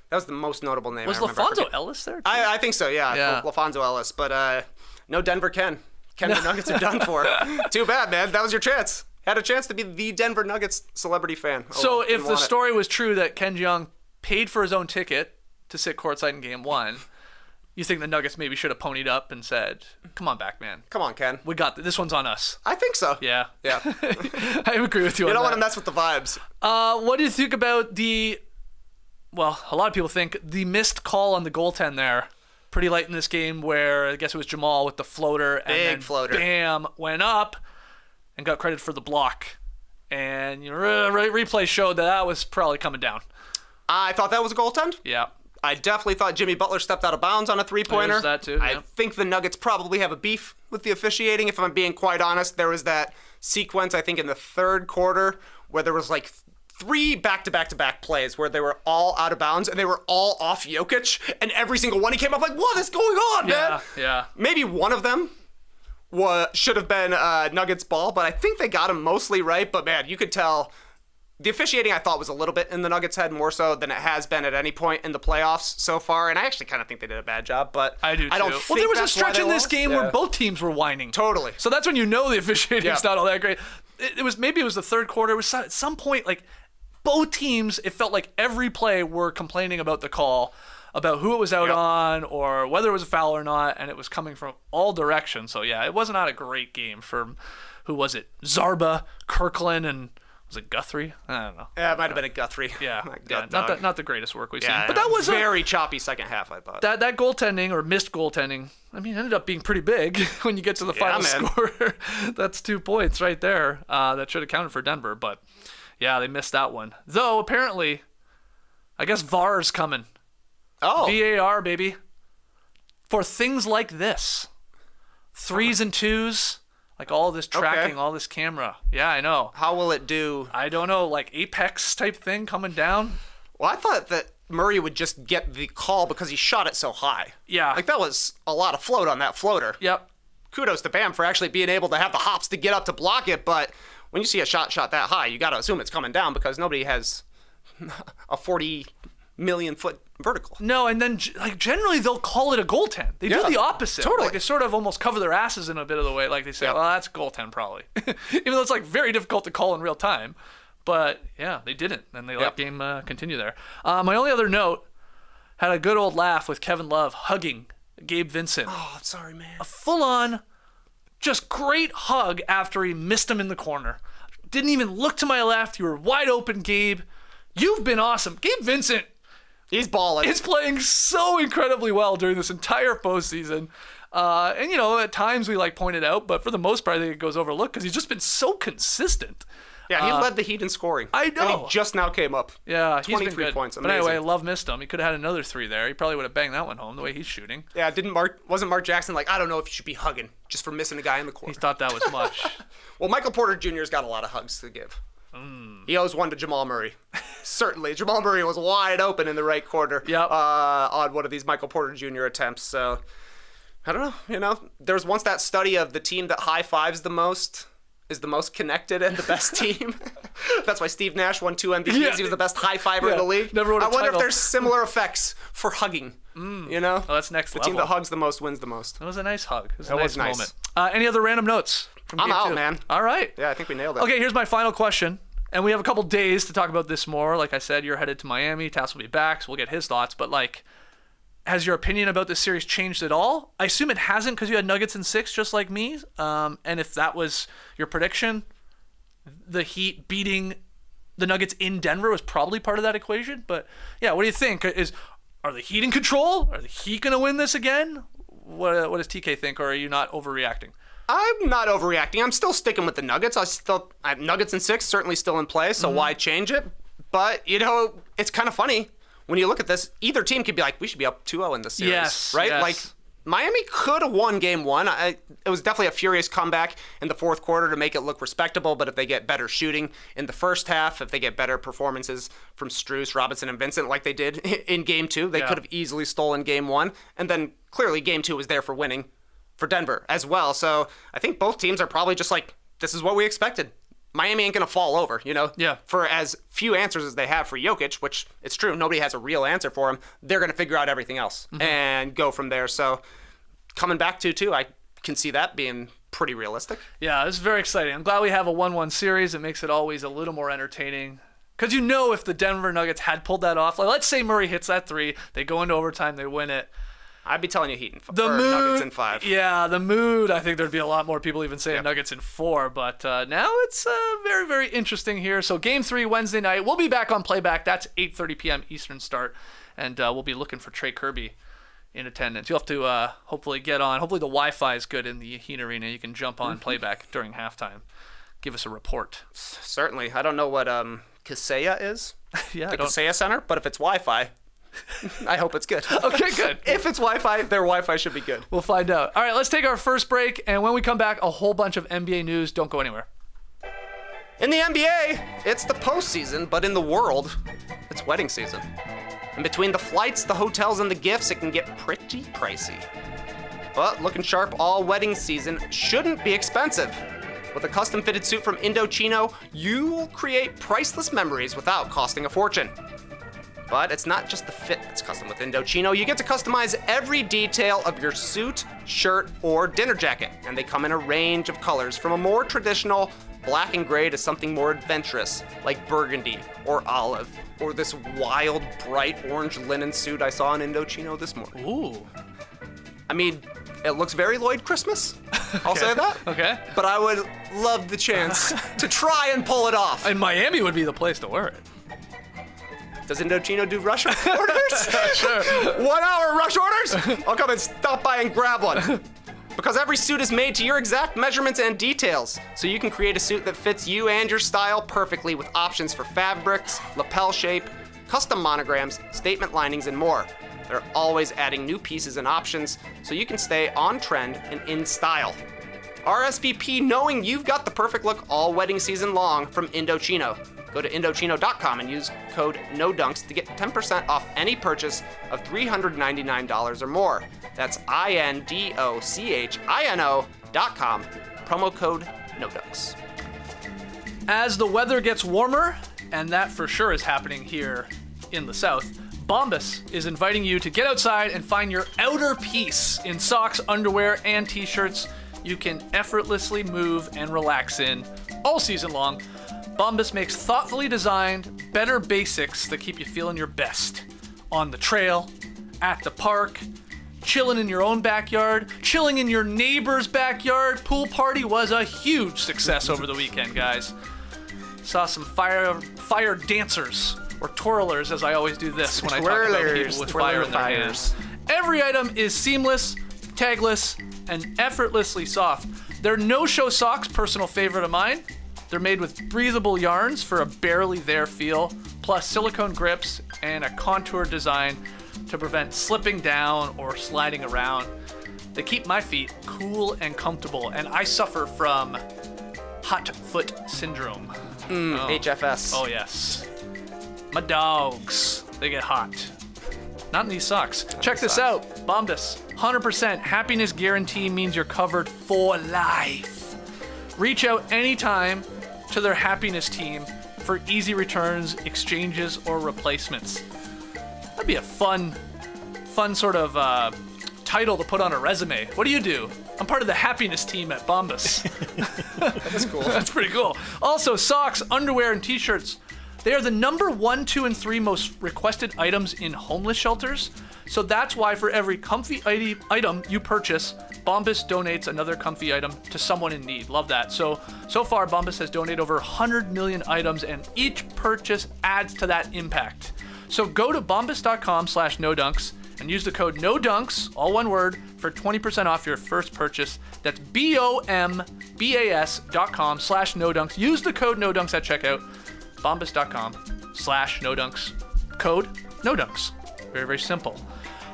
That was the most notable name Was I remember. LaFonso Ellis there? Too? I think so, yeah. Yeah. LaFonso Ellis. But no Denver Ken. The Nuggets are done for. Too bad, man. That was your chance. Had a chance to be the Denver Nuggets celebrity fan. So if the story was true that Ken Jeong paid for his own ticket to sit courtside in game 1, you think the Nuggets maybe should have ponied up and said, come on back, man. Come on, Ken. We got this one's on us. I think so. Yeah. Yeah. I agree with you on that. You don't want to mess with the vibes. What do you think about a lot of people think the missed call on the goaltend there pretty late in this game where I guess it was Jamal with the floater. And Big then floater. Bam, went up and got credit for the block. And replay showed that was probably coming down. I thought that was a goaltend. Yeah. I definitely thought Jimmy Butler stepped out of bounds on a three-pointer. There's that too, I yeah. think the Nuggets probably have a beef with the officiating, if I'm being quite honest. There was that sequence, I think, in the third quarter where there was like 3 back-to-back-to-back plays where they were all out of bounds and they were all off Jokic, and every single one he came up like, what is going on, man? Yeah. Maybe one of them should have been Nuggets ball, but I think they got him mostly right. But, man, you could tell the officiating, I thought, was a little bit in the Nuggets' head more so than it has been at any point in the playoffs so far. And I actually kind of think they did a bad job, but I do too. I don't think well, there was a that's why stretch they in this lost. game where both teams were whining. Totally. So that's when you know the officiating's Yeah. not all that great. It was the third quarter. It was at some point, like, both teams, it felt like every play were complaining about the call, about who it was out on or whether it was a foul or not, and it was coming from all directions. So, yeah, it was not a great game from, who was it? Zarba, Kirkland, and was it Guthrie? I don't know. Yeah, it might have been a Guthrie. Yeah, Gut not dog. the greatest work we've seen. Yeah, But that was very choppy second half, I thought. that goaltending or missed goaltending, ended up being pretty big when you get to the final man. score. That's 2 points right there. That should have counted for Denver, but Yeah, they missed that one. Though, apparently, I guess VAR's coming. Oh. VAR, baby. For things like this. 3s and 2s. Like all this tracking, all this camera. Yeah, I know. How will it do? I don't know, like Apex type thing coming down. Well, I thought that Murray would just get the call because he shot it so high. Yeah. Like, that was a lot of float on that floater. Yep. Kudos to Bam for actually being able to have the hops to get up to block it, but when you see a shot that high, you got to assume it's coming down because nobody has a 40 million foot vertical. No, and then like generally they'll call it a goaltend. They do the opposite. Totally. Like they sort of almost cover their asses in a bit of the way. Like they say, well, that's goaltend probably. Even though it's like very difficult to call in real time. But yeah, they didn't. And they let game continue there. My only other note, had a good old laugh with Kevin Love hugging Gabe Vincent. Oh, I'm sorry, man. A full-on, just great hug after he missed him in the corner. Didn't even look to my left. You were wide open, Gabe. You've been awesome. Gabe Vincent, He's balling. is playing so incredibly well during this entire postseason. And, you know, at times we, like, point it out, but for the most part, I think it goes overlooked because he's just been so consistent. Yeah, he led the Heat in scoring. I know. And he just now came up. Yeah, he's 23 been good. points. But Amazing. anyway, Love missed him. He could have had another 3 there. He probably would have banged that one home the way he's shooting. Yeah, wasn't Mark Jackson like, I don't know if you should be hugging just for missing a guy in the corner. He thought that was much. Well, Michael Porter Jr.'s got a lot of hugs to give. He owes one to Jamal Murray. Certainly. Jamal Murray was wide open in the right corner on one of these Michael Porter Jr. attempts. So, I don't know. You know, there's once that study of the team that high-fives the most is the most connected and the best team. That's why Steve Nash won 2 MVPs. Yeah. He was the best high-fiver in the league. Never won a I wonder title. if there's similar effects for hugging. You know? Oh, that's next The level. team that hugs the most wins the most. It was a nice hug. It was a That nice was nice. moment. Any other random notes from I'm game out, 2? man. All right. Yeah, I think we nailed it. Okay, here's my final question. And we have a couple days to talk about this more. Like I said, you're headed to Miami. Tass will be back, so we'll get his thoughts. But, like, has your opinion about this series changed at all? I assume it hasn't because you had Nuggets in 6 just like me. And if that was your prediction, the Heat beating the Nuggets in Denver was probably part of that equation. But, yeah, what do you think? Are the Heat in control? Are the Heat going to win this again? What does TK think, or are you not overreacting? I'm not overreacting. I'm still sticking with the Nuggets. I have Nuggets in 6, certainly still in play, so why change it? But, you know, it's kind of funny. When you look at this, either team could be like, we should be up 2-0 in this series. Yes, right? yes. Like, Miami could have won game 1. It was definitely a furious comeback in the fourth quarter to make it look respectable, but if they get better shooting in the first half, if they get better performances from Strus, Robinson, and Vincent like they did in game 2, they could have easily stolen game 1. And then, clearly, game 2 was there for winning for Denver as well. So I think both teams are probably just like, this is what we expected. Miami ain't going to fall over, you know? Yeah. For as few answers as they have for Jokic, which it's true, nobody has a real answer for him, they're going to figure out everything else and go from there. So coming back to 2, I can see that being pretty realistic. Yeah, this is very exciting. I'm glad we have a 1-1 series. It makes it always a little more entertaining. Because you know if the Denver Nuggets had pulled that off, like let's say Murray hits that 3, they go into overtime, they win it. I'd be telling you Heat in Nuggets in 5. Yeah, the mood. I think there'd be a lot more people even saying Nuggets in 4. But now it's very, very interesting here. So game 3 Wednesday night. We'll be back on playback. That's 8:30 p.m. Eastern start, and we'll be looking for Trey Kirby in attendance. You'll have to hopefully get on. Hopefully the Wi-Fi is good in the Heat Arena. You can jump on playback during halftime. Give us a report. Certainly. I don't know what Kaseya is. Yeah, The Kaseya Center, but if it's Wi-Fi, I hope it's good. Okay, good. If it's Wi-Fi, their Wi-Fi should be good. We'll find out. All right, let's take our first break, and when we come back, a whole bunch of NBA news. Don't go anywhere. In the NBA, it's the postseason, but in the world, it's wedding season. And between the flights, the hotels, and the gifts, it can get pretty pricey. But looking sharp all wedding season shouldn't be expensive. With a custom-fitted suit from Indochino, you'll create priceless memories without costing a fortune. But it's not just the fit that's custom with Indochino. You get to customize every detail of your suit, shirt, or dinner jacket. And they come in a range of colors, from a more traditional black and gray to something more adventurous, like burgundy or olive, or this wild, bright orange linen suit I saw in Indochino this morning. Ooh. I mean, it looks very Lloyd Christmas. I'll say that. Okay. But I would love the chance to try and pull it off. And Miami would be the place to wear it. Does Indochino do rush orders? Sure. 1 hour rush orders? I'll come and stop by and grab one. Because every suit is made to your exact measurements and details, so you can create a suit that fits you and your style perfectly with options for fabrics, lapel shape, custom monograms, statement linings, and more. They're always adding new pieces and options, so you can stay on trend and in style. RSVP knowing you've got the perfect look all wedding season long from Indochino. Go to Indochino.com and use code NODUNKS to get 10% off any purchase of $399 or more. That's INDOCHINO.com. Promo code NODUNKS. As the weather gets warmer, and that for sure is happening here in the South, Bombas is inviting you to get outside and find your outer piece in socks, underwear, and t-shirts you can effortlessly move and relax in all season long. Bombas makes thoughtfully designed, better basics that keep you feeling your best. On the trail, at the park, chilling in your own backyard, chilling in your neighbor's backyard. Pool party was a huge success over the weekend, guys. Saw some fire dancers, or twirlers, as I always do this when I talk about people with fire in their hands. Every item is seamless, tagless, and effortlessly soft. They're no-show socks, personal favorite of mine. They're made with breathable yarns for a barely there feel, plus silicone grips and a contour design to prevent slipping down or sliding around. They keep my feet cool and comfortable, and I suffer from hot foot syndrome. HFS. Oh yes. My dogs, they get hot. Not in these socks. Check this out. Bombas. 100% happiness guarantee means you're covered for life. Reach out anytime to their happiness team for easy returns, exchanges, or replacements. That'd be a fun sort of title to put on a resume. What do you do? I'm part of the happiness team at Bombas. That's cool. That's pretty cool. Also, socks, underwear, and t-shirts. They are the number 1, 2, and 3 most requested items in homeless shelters. So that's why for every comfy item you purchase, Bombas donates another comfy item to someone in need. Love that. So far, Bombas has donated over 100 million items, and each purchase adds to that impact. So go to bombas.com/nodunks and use the code NODUNKS, all one word, for 20% off your first purchase. That's BOMBAS.com/nodunks. Use the code NODUNKS at checkout. Bombas.com/nodunks. Code NODUNKS. Very, very simple.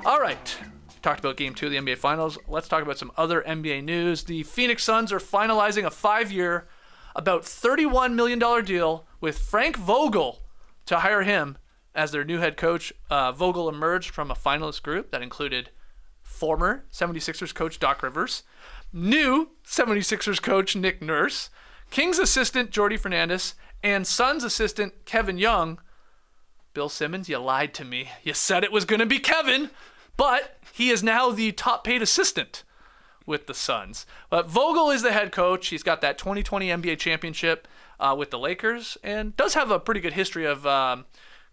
All right. Talked about Game 2 of the NBA Finals. Let's talk about some other NBA news. The Phoenix Suns are finalizing a 5-year, about $31 million deal with Frank Vogel to hire him as their new head coach. Vogel emerged from a finalist group that included former 76ers coach Doc Rivers, new 76ers coach Nick Nurse, Kings assistant Jordi Fernandez, and Suns assistant Kevin Young. Bill Simmons, you lied to me. You said it was going to be Kevin, but he is now the top paid assistant with the Suns. But Vogel is the head coach. He's got that 2020 NBA championship with the Lakers and does have a pretty good history of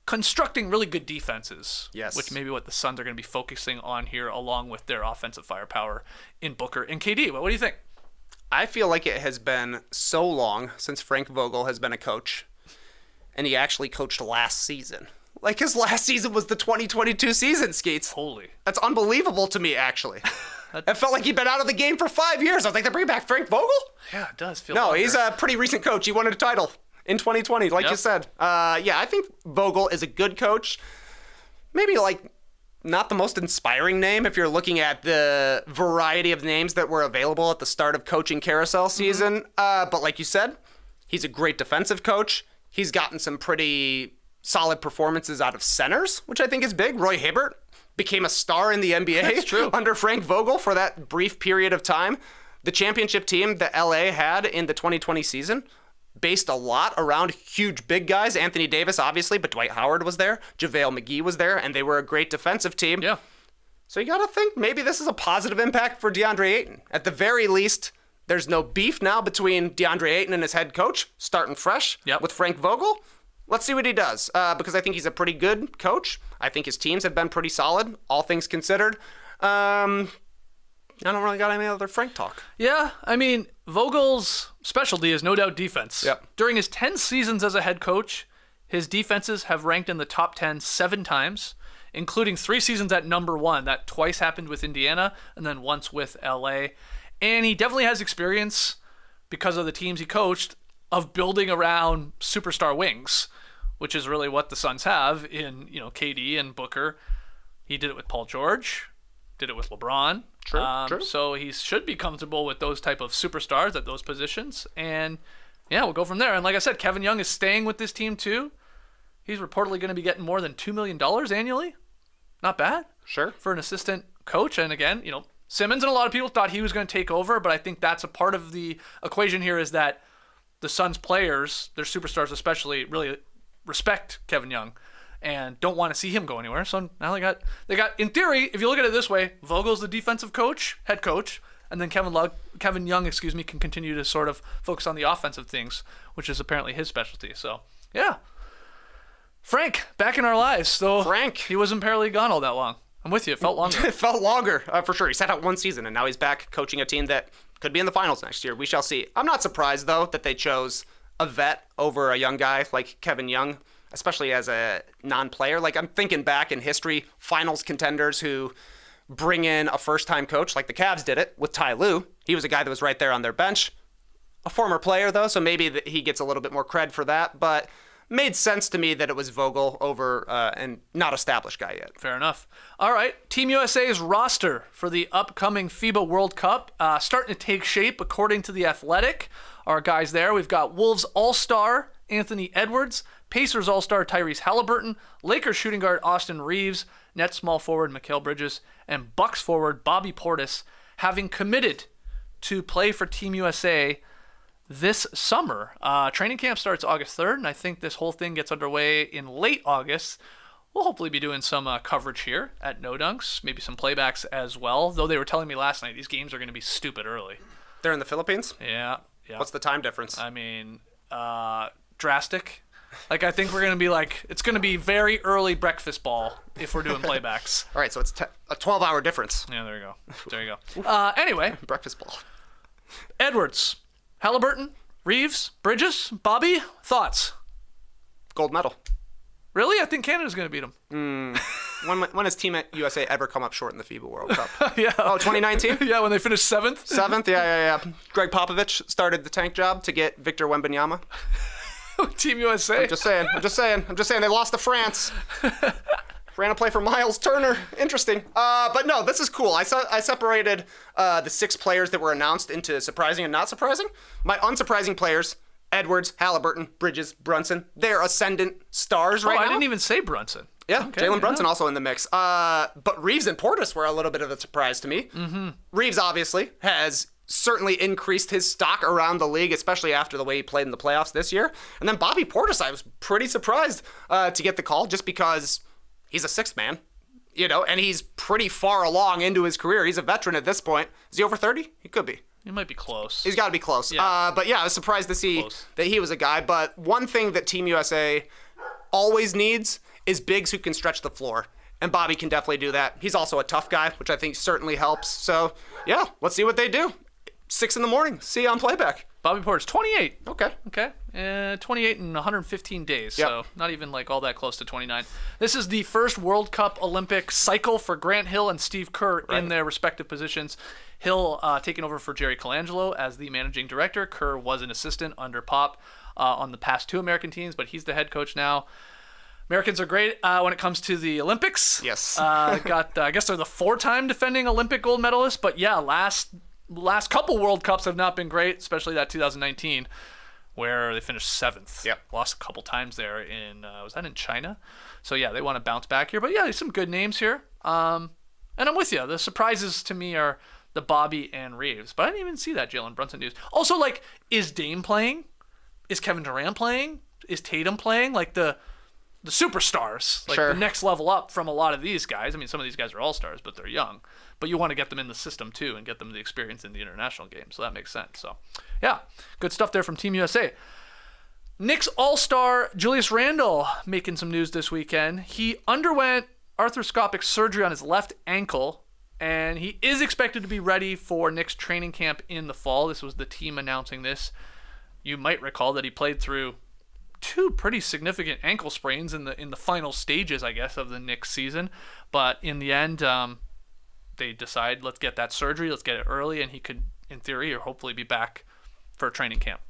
constructing really good defenses. Yes. Which may be what the Suns are going to be focusing on here, along with their offensive firepower in Booker and KD. What do you think? I feel like it has been so long since Frank Vogel has been a coach, and he actually coached last season. Like, his last season was the 2022 season, Skeets. Holy. That's unbelievable to me, actually. It felt like he'd been out of the game for 5 years. I was like, they bring back Frank Vogel? Yeah, it does feel No, longer. he's a pretty recent coach. He won a title in 2020, like you said. Yeah, I think Vogel is a good coach. Maybe, like, not the most inspiring name if you're looking at the variety of names that were available at the start of coaching carousel season. But like you said, he's a great defensive coach. He's gotten some pretty solid performances out of centers, which I think is big. Roy Hibbert became a star in the NBA under Frank Vogel for that brief period of time. The championship team that LA had in the 2020 season based a lot around huge big guys. Anthony Davis, obviously, but Dwight Howard was there. JaVale McGee was there, and they were a great defensive team. Yeah. So you got to think maybe this is a positive impact for DeAndre Ayton. At the very least, there's no beef now between DeAndre Ayton and his head coach, starting fresh with Frank Vogel. Let's see what he does, because I think he's a pretty good coach. I think his teams have been pretty solid, all things considered. I don't really got any other Frank talk. Yeah, I mean, Vogel's specialty is no doubt defense. Yep. During his 10 seasons as a head coach, his defenses have ranked in the top 10 7 times, including 3 seasons at number 1. That twice happened with Indiana and then once with LA. And he definitely has experience, because of the teams he coached, of building around superstar wings, which is really what the Suns have in, KD and Booker. He did it with Paul George, did it with LeBron. True. So he should be comfortable with those type of superstars at those positions. And yeah, we'll go from there. And like I said, Kevin Young is staying with this team too. He's reportedly going to be getting more than $2 million annually. Not bad. Sure. For an assistant coach. And again, Simmons and a lot of people thought he was going to take over, but I think that's a part of the equation here, is that the Suns players, their superstars especially, really respect Kevin Young and don't want to see him go anywhere. So now they got in theory, if you look at it this way, Vogel's the defensive coach, head coach, and then Kevin Young, can continue to sort of focus on the offensive things, which is apparently his specialty. So yeah, Frank back in our lives. Though Frank, he wasn't apparently gone all that long. I'm with you. It felt longer. It felt longer, for sure. He sat out one season, and now he's back coaching a team that could be in the finals next year. We shall see. I'm not surprised, though, that they chose a vet over a young guy like Kevin Young, especially as a non-player. Like, I'm thinking back in history, finals contenders who bring in a first-time coach, like the Cavs did it with Ty Lue. He was a guy that was right there on their bench. A former player, though, so maybe he gets a little bit more cred for that, but made sense to me that it was Vogel over and not established guy yet. Fair enough. All right, Team USA's roster for the upcoming FIBA World Cup starting to take shape according to The Athletic. Our guys there, we've got Wolves All-Star Anthony Edwards, Pacers All-Star Tyrese Halliburton, Lakers shooting guard Austin Reeves, Nets small forward Mikal Bridges, and Bucks forward Bobby Portis having committed to play for Team USA this summer. Training camp starts August 3rd, and I think this whole thing gets underway in late August. We'll hopefully be doing some coverage here at No Dunks, maybe some playbacks as well, though they were telling me last night these games are going to be stupid early. They're in the Philippines? Yeah. What's the time difference? I mean, drastic. Like, I think we're going to be it's going to be very early breakfast ball if we're doing playbacks. All right, so it's a 12-hour difference. Yeah, there you go. Anyway. Breakfast ball. Edwards, Halliburton, Reeves, Bridges, Bobby, thoughts? Gold medal. Really? I think Canada's going to beat them. When has Team USA ever come up short in the FIBA World Cup? Yeah. Oh, 2019? Yeah, when they finished 7th. 7th? Yeah. Greg Popovich started the tank job to get Victor Wembanyama. Team USA. I'm just saying. They lost to France. Ran a play for Miles Turner. Interesting. But no, this is cool. I separated the 6 players that were announced into surprising and not surprising. My unsurprising players, Edwards, Halliburton, Bridges, Brunson. They're ascendant stars right now. I didn't even say Brunson. Yeah, okay, Jalen Brunson also in the mix. But Reeves and Portis were a little bit of a surprise to me. Mm-hmm. Reeves obviously has certainly increased his stock around the league, especially after the way he played in the playoffs this year. And then Bobby Portis, I was pretty surprised to get the call just because he's a sixth man, and he's pretty far along into his career. He's a veteran at this point. Is he over 30? He could be. He might be close. He's got to be close. Yeah. But yeah, I was surprised to see that he was a guy. But one thing that Team USA always needs is bigs who can stretch the floor. And Bobby can definitely do that. He's also a tough guy, which I think certainly helps. So, yeah, let's see what they do. 6 a.m, see you on playback. Bobby Portis, 28. Okay. 28 in 115 days, Yep. So not even all that close to 29. This is the first World Cup Olympic cycle for Grant Hill and Steve Kerr in their respective positions. Hill taking over for Jerry Colangelo as the managing director. Kerr was an assistant under Pop on the past 2 American teams, but he's the head coach now. Americans are great when it comes to the Olympics. Yes. I guess they're the 4-time defending Olympic gold medalists, but yeah, last couple World Cups have not been great, especially that 2019 where they finished 7th. Yep. Lost a couple times there in, was that in China? So yeah, they want to bounce back here. But yeah, there's some good names here. And I'm with you. The surprises to me are the Bobby and Reeves. But I didn't even see that Jalen Brunson news. Also, is Dame playing? Is Kevin Durant playing? Is Tatum playing? The superstars, Sure. The next level up from a lot of these guys. I mean, some of these guys are all-stars, but they're young. But you want to get them in the system, too, and get them the experience in the international game. So that makes sense. So, yeah, good stuff there from Team USA. Knicks all-star Julius Randle making some news this weekend. He underwent arthroscopic surgery on his left ankle, and he is expected to be ready for Knicks training camp in the fall. This was the team announcing this. You might recall that he played through 2 pretty significant ankle sprains in the final stages, I guess, of the Knicks season. But in the end, they decide, let's get that surgery, let's get it early, and he could in theory, or hopefully be back for training camp.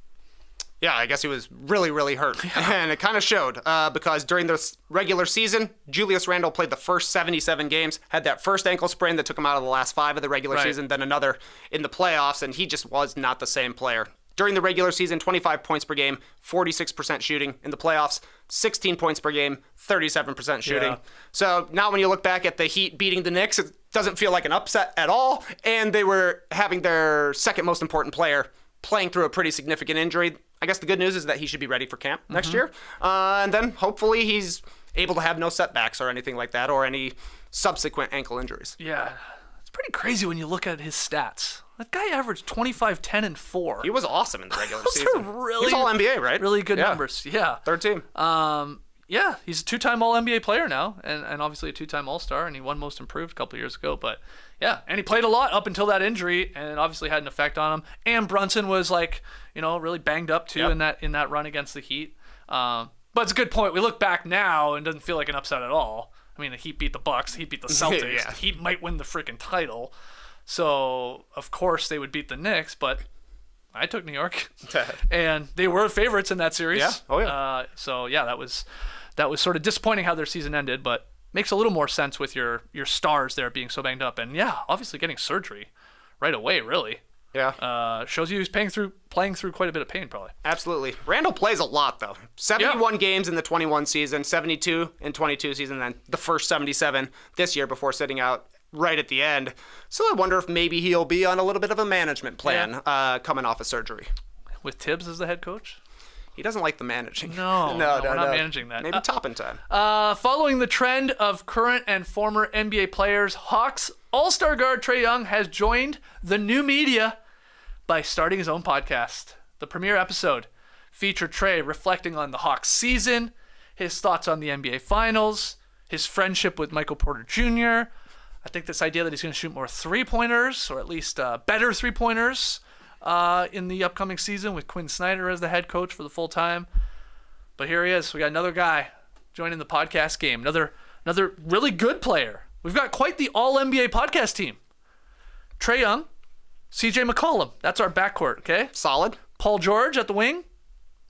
Yeah, I guess he was really, really hurt. And it kind of showed because during the regular season, Julius Randle played the first 77 games, had that first ankle sprain that took him out of the last 5 of the regular season, then another in the playoffs, and he just was not the same player. During the regular season, 25 points per game, 46% shooting. In the playoffs, 16 points per game, 37% shooting. Yeah. So now when you look back at the Heat beating the Knicks, it doesn't feel like an upset at all, and they were having their second most important player playing through a pretty significant injury. I guess the good news is that he should be ready for camp next year. And then hopefully he's able to have no setbacks or anything like that, or any subsequent ankle injuries. Yeah, it's pretty crazy when you look at his stats. That guy averaged 25, 10, and 4. He was awesome in the regular Those season. are really, he's all NBA, right? Really good Yeah. numbers. Yeah. Third team. Yeah, he's a 2-time All-NBA player now, and obviously a 2-time All-Star, and he won Most Improved a couple years ago. But yeah, and he played a lot up until that injury, and obviously had an effect on him. And Brunson was really banged up too in that run against the Heat. But it's a good point. We look back now and it doesn't feel like an upset at all. I mean, the Heat beat the Bucks, the Heat beat the Celtics, Yeah. the Heat might win the freaking title. So of course they would beat the Knicks, but I took New York, and they were favorites in that series. Yeah. Oh yeah. So yeah, that was sort of disappointing how their season ended, but makes a little more sense with your stars there being so banged up, and yeah, obviously getting surgery right away, really. Yeah. Shows you he's playing through quite a bit of pain, probably. Absolutely. Randall plays a lot, though. 71 games in the 21 season, 72 in 22 season, and then the first 77 this year before sitting out right at the end. So I wonder if maybe he'll be on a little bit of a management plan coming off of surgery. With Tibbs as the head coach? He doesn't like the managing. No, we're not managing that. Maybe topping time. Following the trend of current and former NBA players, Hawks All-Star guard Trey Young has joined the new media by starting his own podcast. The premiere episode featured Trey reflecting on the Hawks season, his thoughts on the NBA Finals, his friendship with Michael Porter Jr., I think this idea that he's going to shoot more three-pointers, or at least better three-pointers, in the upcoming season with Quinn Snyder as the head coach for the full time. But here he is. We got another guy joining the podcast game. Another really good player. We've got quite the all-NBA podcast team. Trae Young, CJ McCollum. That's our backcourt, okay? Solid. Paul George at the wing.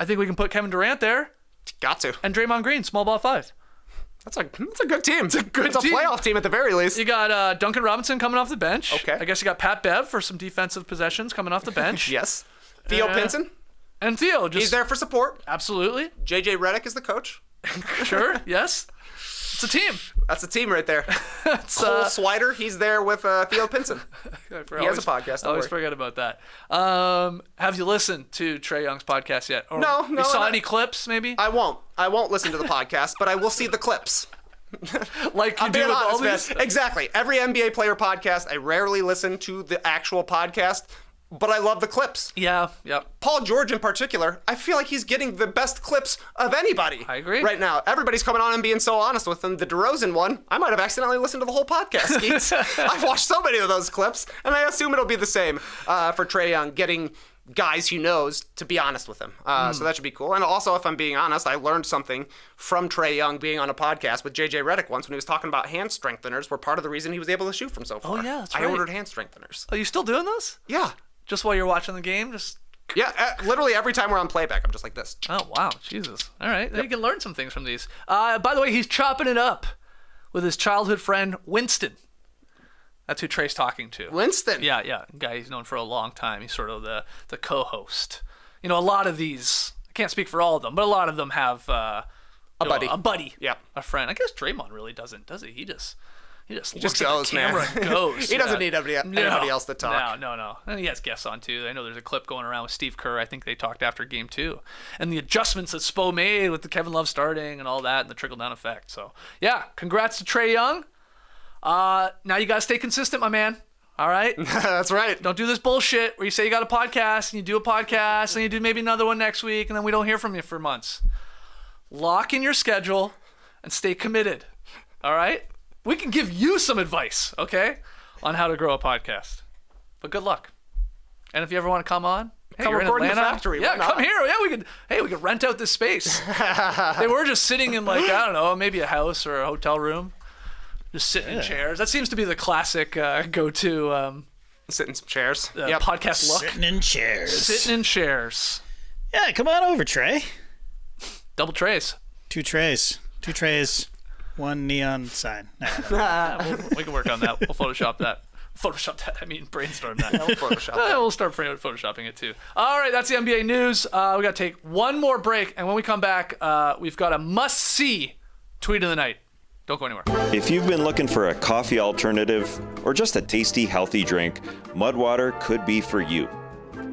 I think we can put Kevin Durant there. Got to. And Draymond Green, small ball 5. That's a good team. It's a good team. playoff team at the very least. You got Duncan Robinson coming off the bench. Okay. I guess you got Pat Bev for some defensive possessions coming off the bench. Yes. Theo Pinson. And Theo. He's there for support. Absolutely. JJ Redick is the coach. Sure. Yes. It's a team. That's a team right there. Cole Swider, he's there with Theo Pinson. He has a podcast. I always forget about that. Have you listened to Trae Young's podcast yet? Or No. You saw any clips, maybe? I won't listen to the podcast, but I will see the clips. Like you I'm do being with all honest, these? man. Exactly. Every NBA player podcast, I rarely listen to the actual podcast, but I love the clips. Yeah. Yep. Paul George in particular, I feel like he's getting the best clips of anybody. I agree. Right now. Everybody's coming on and being so honest with him. The DeRozan one, I might have accidentally listened to the whole podcast, Skeets. I've watched so many of those clips, and I assume it'll be the same for Trae Young, getting guys he knows to be honest with him. So that should be cool. And also, if I'm being honest, I learned something from Trae Young being on a podcast with JJ Redick once when he was talking about hand strengtheners were part of the reason he was able to shoot from so far. Oh, yeah, that's I right. ordered hand strengtheners. Are you still doing those? Yeah. Just while you're watching the game? Just. Yeah, literally every time we're on playback, I'm just like this. Oh, wow. Jesus. All right. Then you can learn some things from these. By the way, he's chopping it up with his childhood friend, Winston. That's who Trey's talking to. Winston. Yeah. Guy he's known for a long time. He's sort of the co-host. You know, a lot of these, I can't speak for all of them, but a lot of them have a buddy. A buddy. Yeah. A friend. I guess Draymond really doesn't, does he? He just looks goes, at the camera man. and goes. He doesn't need anybody else to talk. No. And he has guests on, too. I know there's a clip going around with Steve Kerr. I think they talked after game 2. And the adjustments that Spo made with the Kevin Love starting and all that and the trickle-down effect. So, yeah, congrats to Trae Young. Now you got to stay consistent, my man. All right? That's right. Don't do this bullshit where you say you got a podcast and you do a podcast and you do maybe another one next week and then we don't hear from you for months. Lock in your schedule and stay committed. All right? We can give you some advice, okay, on how to grow a podcast. But good luck. And if you ever want to come on, hey, come you're in record in the Atlanta, factory. yeah, Why not? come here. Yeah, we could rent out this space. They were just sitting in I don't know, maybe a house or a hotel room, just sitting in chairs. That seems to be the classic go-to Sit in some chairs. Podcast look. Sitting in chairs. Sitting in chairs. Yeah, come on over, Trey. Double trays. 2 trays. 2 trays. 1 neon sign. No. We can work on that. We'll Photoshop that. I mean, brainstorm that. We'll Photoshop that. We'll start photoshopping it too. All right, that's the NBA news. We got to take one more break, and when we come back, we've got a must-see tweet of the night. Don't go anywhere. If you've been looking for a coffee alternative or just a tasty, healthy drink, Mudwater could be for you.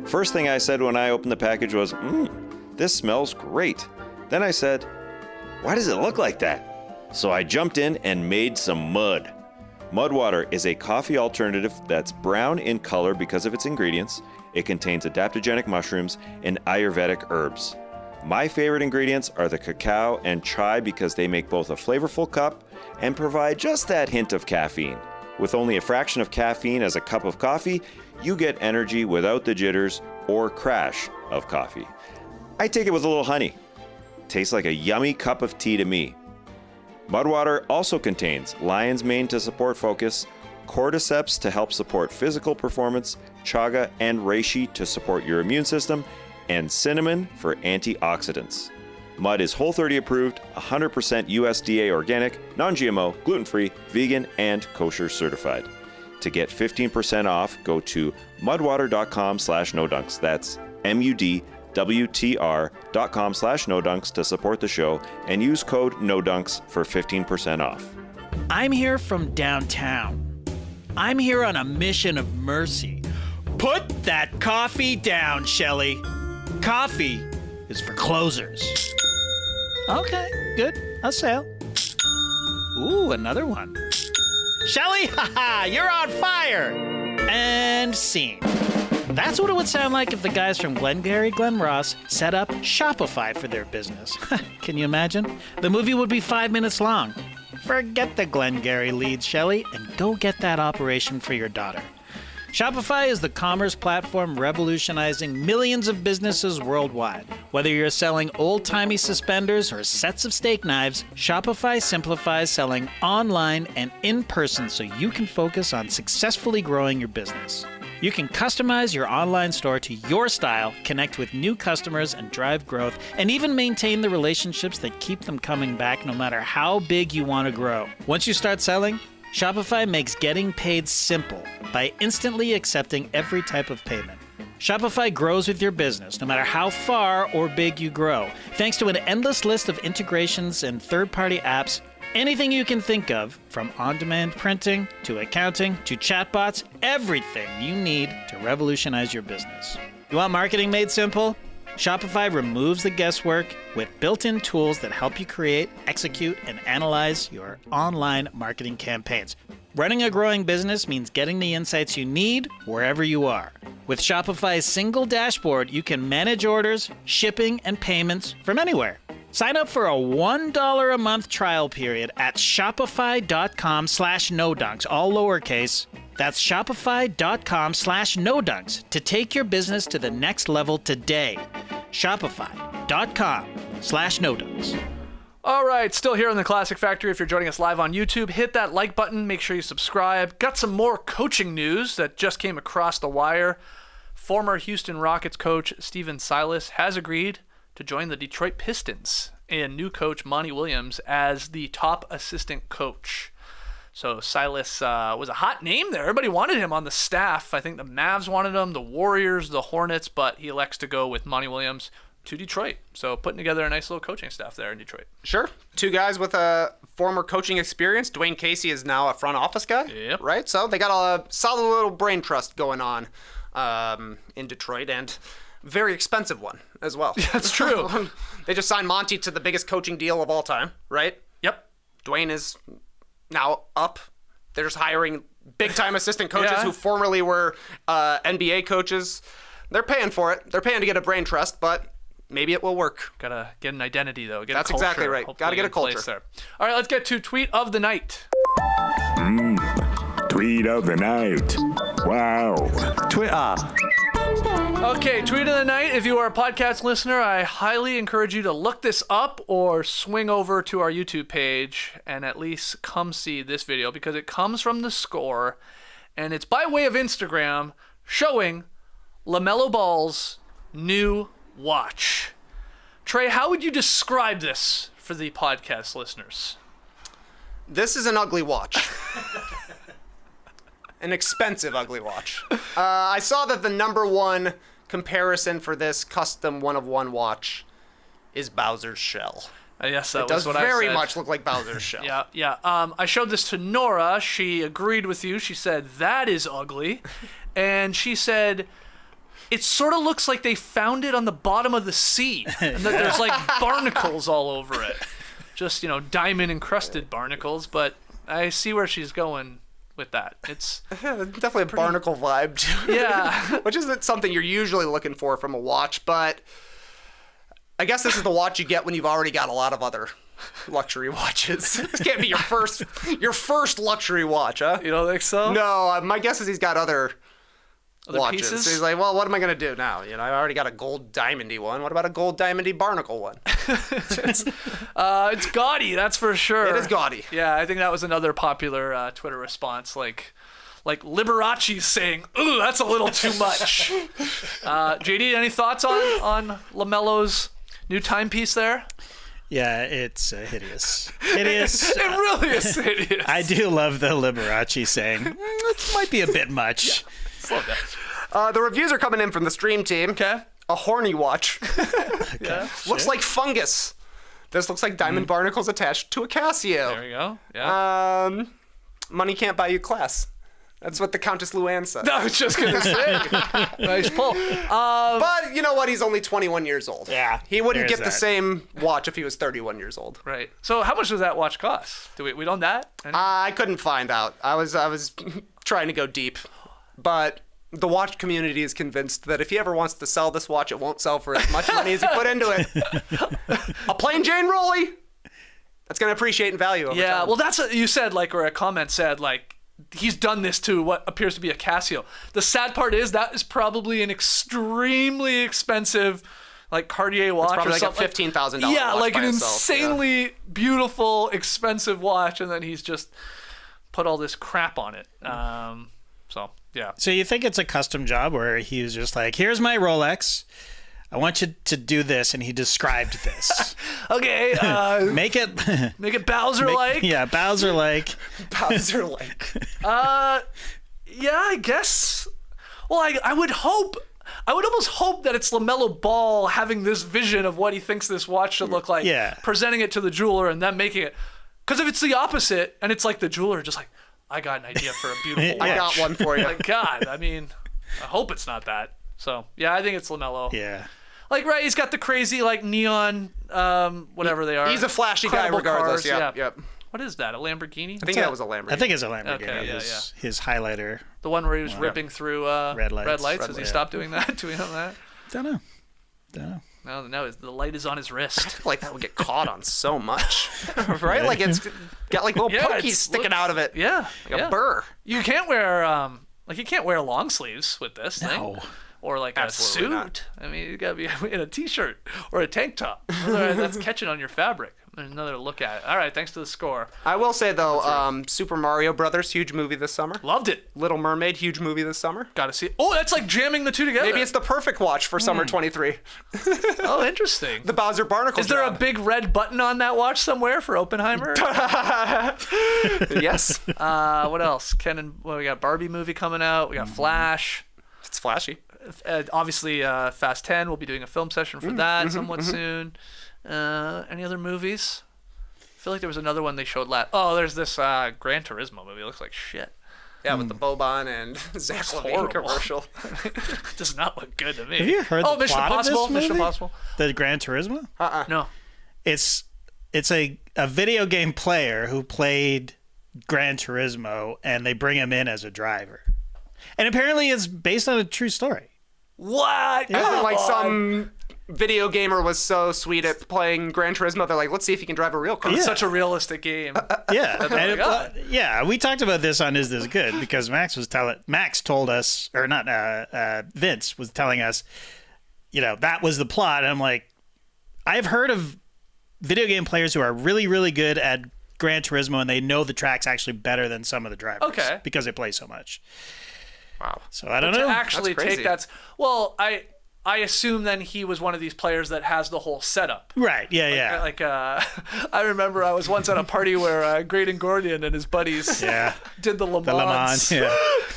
First thing I said when I opened the package was, this smells great. Then I said, why does it look like that? So I jumped in and made some mud. Mudwater is a coffee alternative that's brown in color because of its ingredients. It contains adaptogenic mushrooms and Ayurvedic herbs. My favorite ingredients are the cacao and chai because they make both a flavorful cup and provide just that hint of caffeine. With only a fraction of caffeine as a cup of coffee, you get energy without the jitters or crash of coffee. I take it with a little honey. Tastes like a yummy cup of tea to me. Mudwater also contains lion's mane to support focus, cordyceps to help support physical performance, chaga and reishi to support your immune system, and cinnamon for antioxidants. Mud is Whole30 approved, 100% USDA organic, non-GMO, gluten-free, vegan, and kosher certified. To get 15% off, go to mudwater.com/nodunks. That's MUDWTR.com/nodunks to support the show and use code NODUNKS for 15% off. I'm here from downtown. I'm here on a mission of mercy. Put that coffee down, Shelley. Coffee is for closers. Okay, good. I'll sail. Ooh, another one. Shelley, haha, you're on fire! And scene. That's what it would sound like if the guys from Glengarry Glen Ross set up Shopify for their business. Can you imagine? The movie would be 5 minutes long. Forget the Glengarry leads, Shelley, and go get that operation for your daughter. Shopify is the commerce platform revolutionizing millions of businesses worldwide. Whether you're selling old-timey suspenders or sets of steak knives, Shopify simplifies selling online and in person so you can focus on successfully growing your business. You can customize your online store to your style, connect with new customers and drive growth, and even maintain the relationships that keep them coming back no matter how big you want to grow. Once you start selling, Shopify makes getting paid simple by instantly accepting every type of payment. Shopify grows with your business, no matter how far or big you grow. Thanks to an endless list of integrations and third-party apps, anything you can think of, from on-demand printing to accounting to chatbots, everything you need to revolutionize your business. You want marketing made simple? Shopify removes the guesswork with built-in tools that help you create, execute, and analyze your online marketing campaigns. Running a growing business means getting the insights you need wherever you are. With Shopify's single dashboard, you can manage orders, shipping, and payments from anywhere. Sign up for a $1 a month trial period at shopify.com/nodunks, all lowercase. That's shopify.com/nodunks to take your business to the next level today. Shopify.com/nodunks. All right, still here in the Classic Factory. If you're joining us live on YouTube, hit that like button. Make sure you subscribe. Got some more coaching news that just came across the wire. Former Houston Rockets coach Stephen Silas has agreed to join the Detroit Pistons and new coach Monty Williams as the top assistant coach. So Silas was a hot name there. Everybody wanted him on the staff. I think the Mavs wanted him, the Warriors, the Hornets, but he elects to go with Monty Williams to Detroit. So putting together a nice little coaching staff there in Detroit. Sure. Two guys with a former coaching experience. Dwayne Casey is now a front office guy. Yep. Right? So they got a solid little brain trust going on in Detroit, and very expensive one as well. That's true. They just signed Monty to the biggest coaching deal of all time, right? Yep. Dwayne is now up. They're just hiring big-time assistant coaches Yeah. who formerly were NBA coaches. They're paying for it. They're paying to get a brain trust, but maybe it will work. Gotta get an identity, though. Get That's a culture, exactly right. hopefully Gotta get a in place culture. there. All right, let's get to Tweet of the Night. Tweet of the night. Wow. Twitter. Okay, Tweet of the Night. If you are a podcast listener, I highly encourage you to look this up or swing over to our YouTube page and at least come see this video because it comes from The Score. and it's by way of Instagram showing LaMelo Ball's new watch. Trey, how would you describe this for the podcast listeners? This is an ugly watch. An expensive ugly watch. I saw that the number one comparison for this custom one-of-one watch is Bowser's shell. Yes, that It does was what I very said. much look like Bowser's shell. Yeah. I showed this to Nora. She agreed with you. She said, that is ugly. And she said, it sort of looks like they found it on the bottom of the sea. And that there's like barnacles all over it. Just, diamond encrusted barnacles. But I see where she's going with that. It's definitely a barnacle vibe to it. Yeah. Which isn't something you're usually looking for from a watch, but I guess this is the watch you get when you've already got a lot of other luxury watches. This can't be your first luxury watch, huh? You don't think so? No, my guess is he's got other watches. pieces? So he's like, well, what am I going to do now? I already got a gold diamondy one. What about a gold diamondy barnacle one? It's gaudy, that's for sure. It is gaudy. Yeah, I think that was another popular Twitter response, like Liberace's saying, "Ooh, that's a little too much." JD, any thoughts on LaMelo's new timepiece there? Yeah, it's hideous. Hideous. It really is hideous. I do love the Liberace saying, it might be a bit much. Slow down. The reviews are coming in from the stream team. Okay. A horny watch. Yeah. Looks like fungus. This looks like diamond barnacles attached to a Casio. There we go. Yeah. Money can't buy you class. That's what the Countess Luann said. I was just gonna say. Nice pull. But you know what? He's only 21 years old. Yeah, He wouldn't there's get the that. same watch if he was 31 years old. Right. So how much does that watch cost? Do we know that? I couldn't find out. I was trying to go deep, but the watch community is convinced that if he ever wants to sell this watch, it won't sell for as much money as he put into it. A plain Jane Rolly, that's going to appreciate in value over Yeah. time. Well, that's what you said, or a comment said, he's done this to what appears to be a Casio. The sad part is that is probably an extremely expensive, Cartier watch. probably or like a something. $15,000 Yeah, watch like by an itself, insanely beautiful, expensive watch, and then he's just put all this crap on it. So yeah. So you think it's a custom job where he was just like, here's my Rolex. I want you to do this, and he described this. Okay. Make it Bowser-like. Yeah, Bowser-like. Bowser-like. Yeah, I guess. Well, I would almost hope that it's LaMelo Ball having this vision of what he thinks this watch should look like. Yeah. Presenting it to the jeweler and then making it. Because if it's the opposite and it's like the jeweler just like, I got an idea for a beautiful watch. I got one for you. God, I hope it's not that. So, yeah, I think it's LaMelo. Yeah. Right, he's got the crazy, neon, whatever they are. He's a flashy guy Incredible regardless. cars, Yep. What is that, a Lamborghini? I think that was a Lamborghini. I think it's a Lamborghini. Okay, yeah, His highlighter. The one where he was ripping through Red lights. Has he stopped doing that? Do we know that? Don't know. No, the light is on his wrist. I feel like that would get caught on so much. Right? Like it's got little punkies sticking out of it. Yeah. Like a burr. You can't wear you can't wear long sleeves with this thing. Or Absolutely a not. suit. You gotta be in a t-shirt or a tank top. Otherwise, that's catching on your fabric. Another look at it. All right, thanks to the score. I will say though, Super Mario Brothers, huge movie this summer. Loved it. Little Mermaid, huge movie this summer. Gotta see it. Oh, that's like jamming the two together. Maybe it's the perfect watch for summer 23. Oh, interesting. The Bowser Barnacle. Is there a big red button on that watch somewhere for Oppenheimer? Yes. What else? We got Barbie movie coming out. We got Flash. It's flashy. Obviously, Fast 10. We'll be doing a film session for that somewhat soon. Any other movies? I feel like there was another one they showed last. Oh, there's this Gran Turismo movie. It looks like shit. Yeah, with the Boban and Zach Levine horrible. commercial. Does not look good to me. Have you heard the Mission plot of this Impossible? movie? Mission Impossible? The Gran Turismo? No. It's a video game player who played Gran Turismo, and they bring him in as a driver. And apparently it's based on a true story. What? As in, like some video gamer was so sweet at playing Gran Turismo, they're like, let's see if he can drive a real car. It's such a realistic game. Yeah. And God. yeah, we talked about this on Is This Good? Because Max told us, or not, Vince was telling us, that was the plot. And I'm like, I've heard of video game players who are really, really good at Gran Turismo, and they know the track's actually better than some of the drivers. Okay. Because they play so much. Wow. So I don't To know. actually That's crazy. take that. Well, I assume then he was one of these players that has the whole setup. Right. Yeah. Like, I remember I was once at a party where Graydon Gordian and his buddies did the Le Mans. The Le Mans.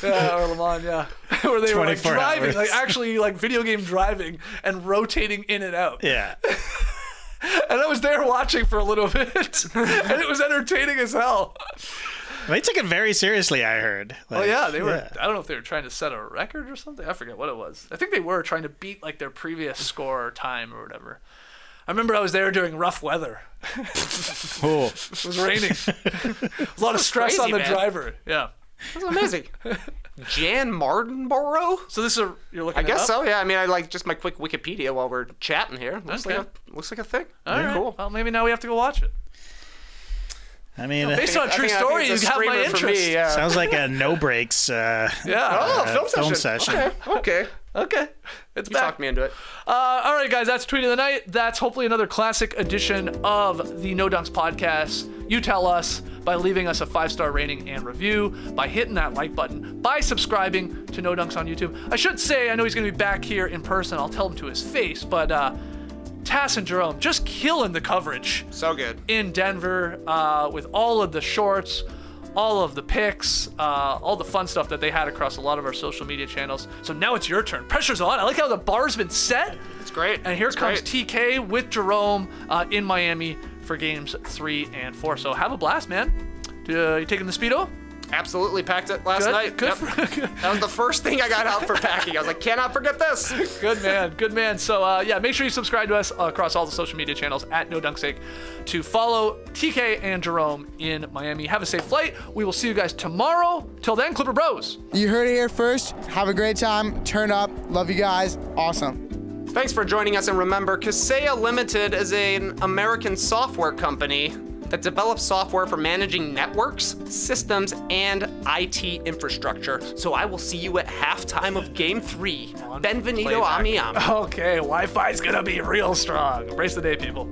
Yeah. Or Le Mans, yeah. Where they were like 24 driving, hours. like actually like video game driving and rotating in and out. Yeah. And I was there watching for a little bit, and it was entertaining as hell. They took it very seriously, I heard. Oh yeah, they were. I don't know if they were trying to set a record or something. I forget what it was. I think they were trying to beat like their previous score or time or whatever. I remember I was there during rough weather. Cool. It was raining. A lot of stress crazy, on the man. driver. Yeah. That's amazing. Jan Mardenborough? So this is you're looking. I guess it up? so. Yeah. I mean, I like just my quick Wikipedia while we're chatting here. Looks Okay. like a thing. All right. Cool. Well, maybe now we have to go watch it. I mean, Based on a true I think story, you it's a have my screamer for interest. me, yeah. sounds like a no breaks Yeah. Film session. Okay. Okay. It's You back. talked me into it. All right, guys, that's Tweet of the Night. That's hopefully another classic edition of the No Dunks podcast. You tell us by leaving us a 5-star rating and review, by hitting that like button, by subscribing to No Dunks on YouTube. I should say, I know he's going to be back here in person. I'll tell him to his face, but Tass and Jerome just killing the coverage So good. in Denver with all of the shorts, all of the picks, all the fun stuff that they had across a lot of our social media channels. So now it's your turn. Pressure's on. I like how the bar's been set. It's great. And here It's comes great. TK with Jerome in Miami for games 3 and 4. So have a blast, man. You taking the Speedo? Absolutely packed it last Good? night. Good Yep. for- That was the first thing I got out for packing. I was like, cannot forget this. Good man, good man. So yeah, make sure you subscribe to us across all the social media channels at No Dunk Sake to follow TK and Jerome in Miami. Have a safe flight. We will see you guys tomorrow. Till then, Clipper Bros. You heard it here first. Have a great time. Turn up. Love you guys. Awesome. Thanks for joining us, and remember, Kaseya Limited is an American software company that develops software for managing networks, systems, and IT infrastructure. So I will see you at halftime of Game 3. Benvenido a Playback. mi ami. Okay, Wi-Fi's gonna be real strong. Embrace the day, people.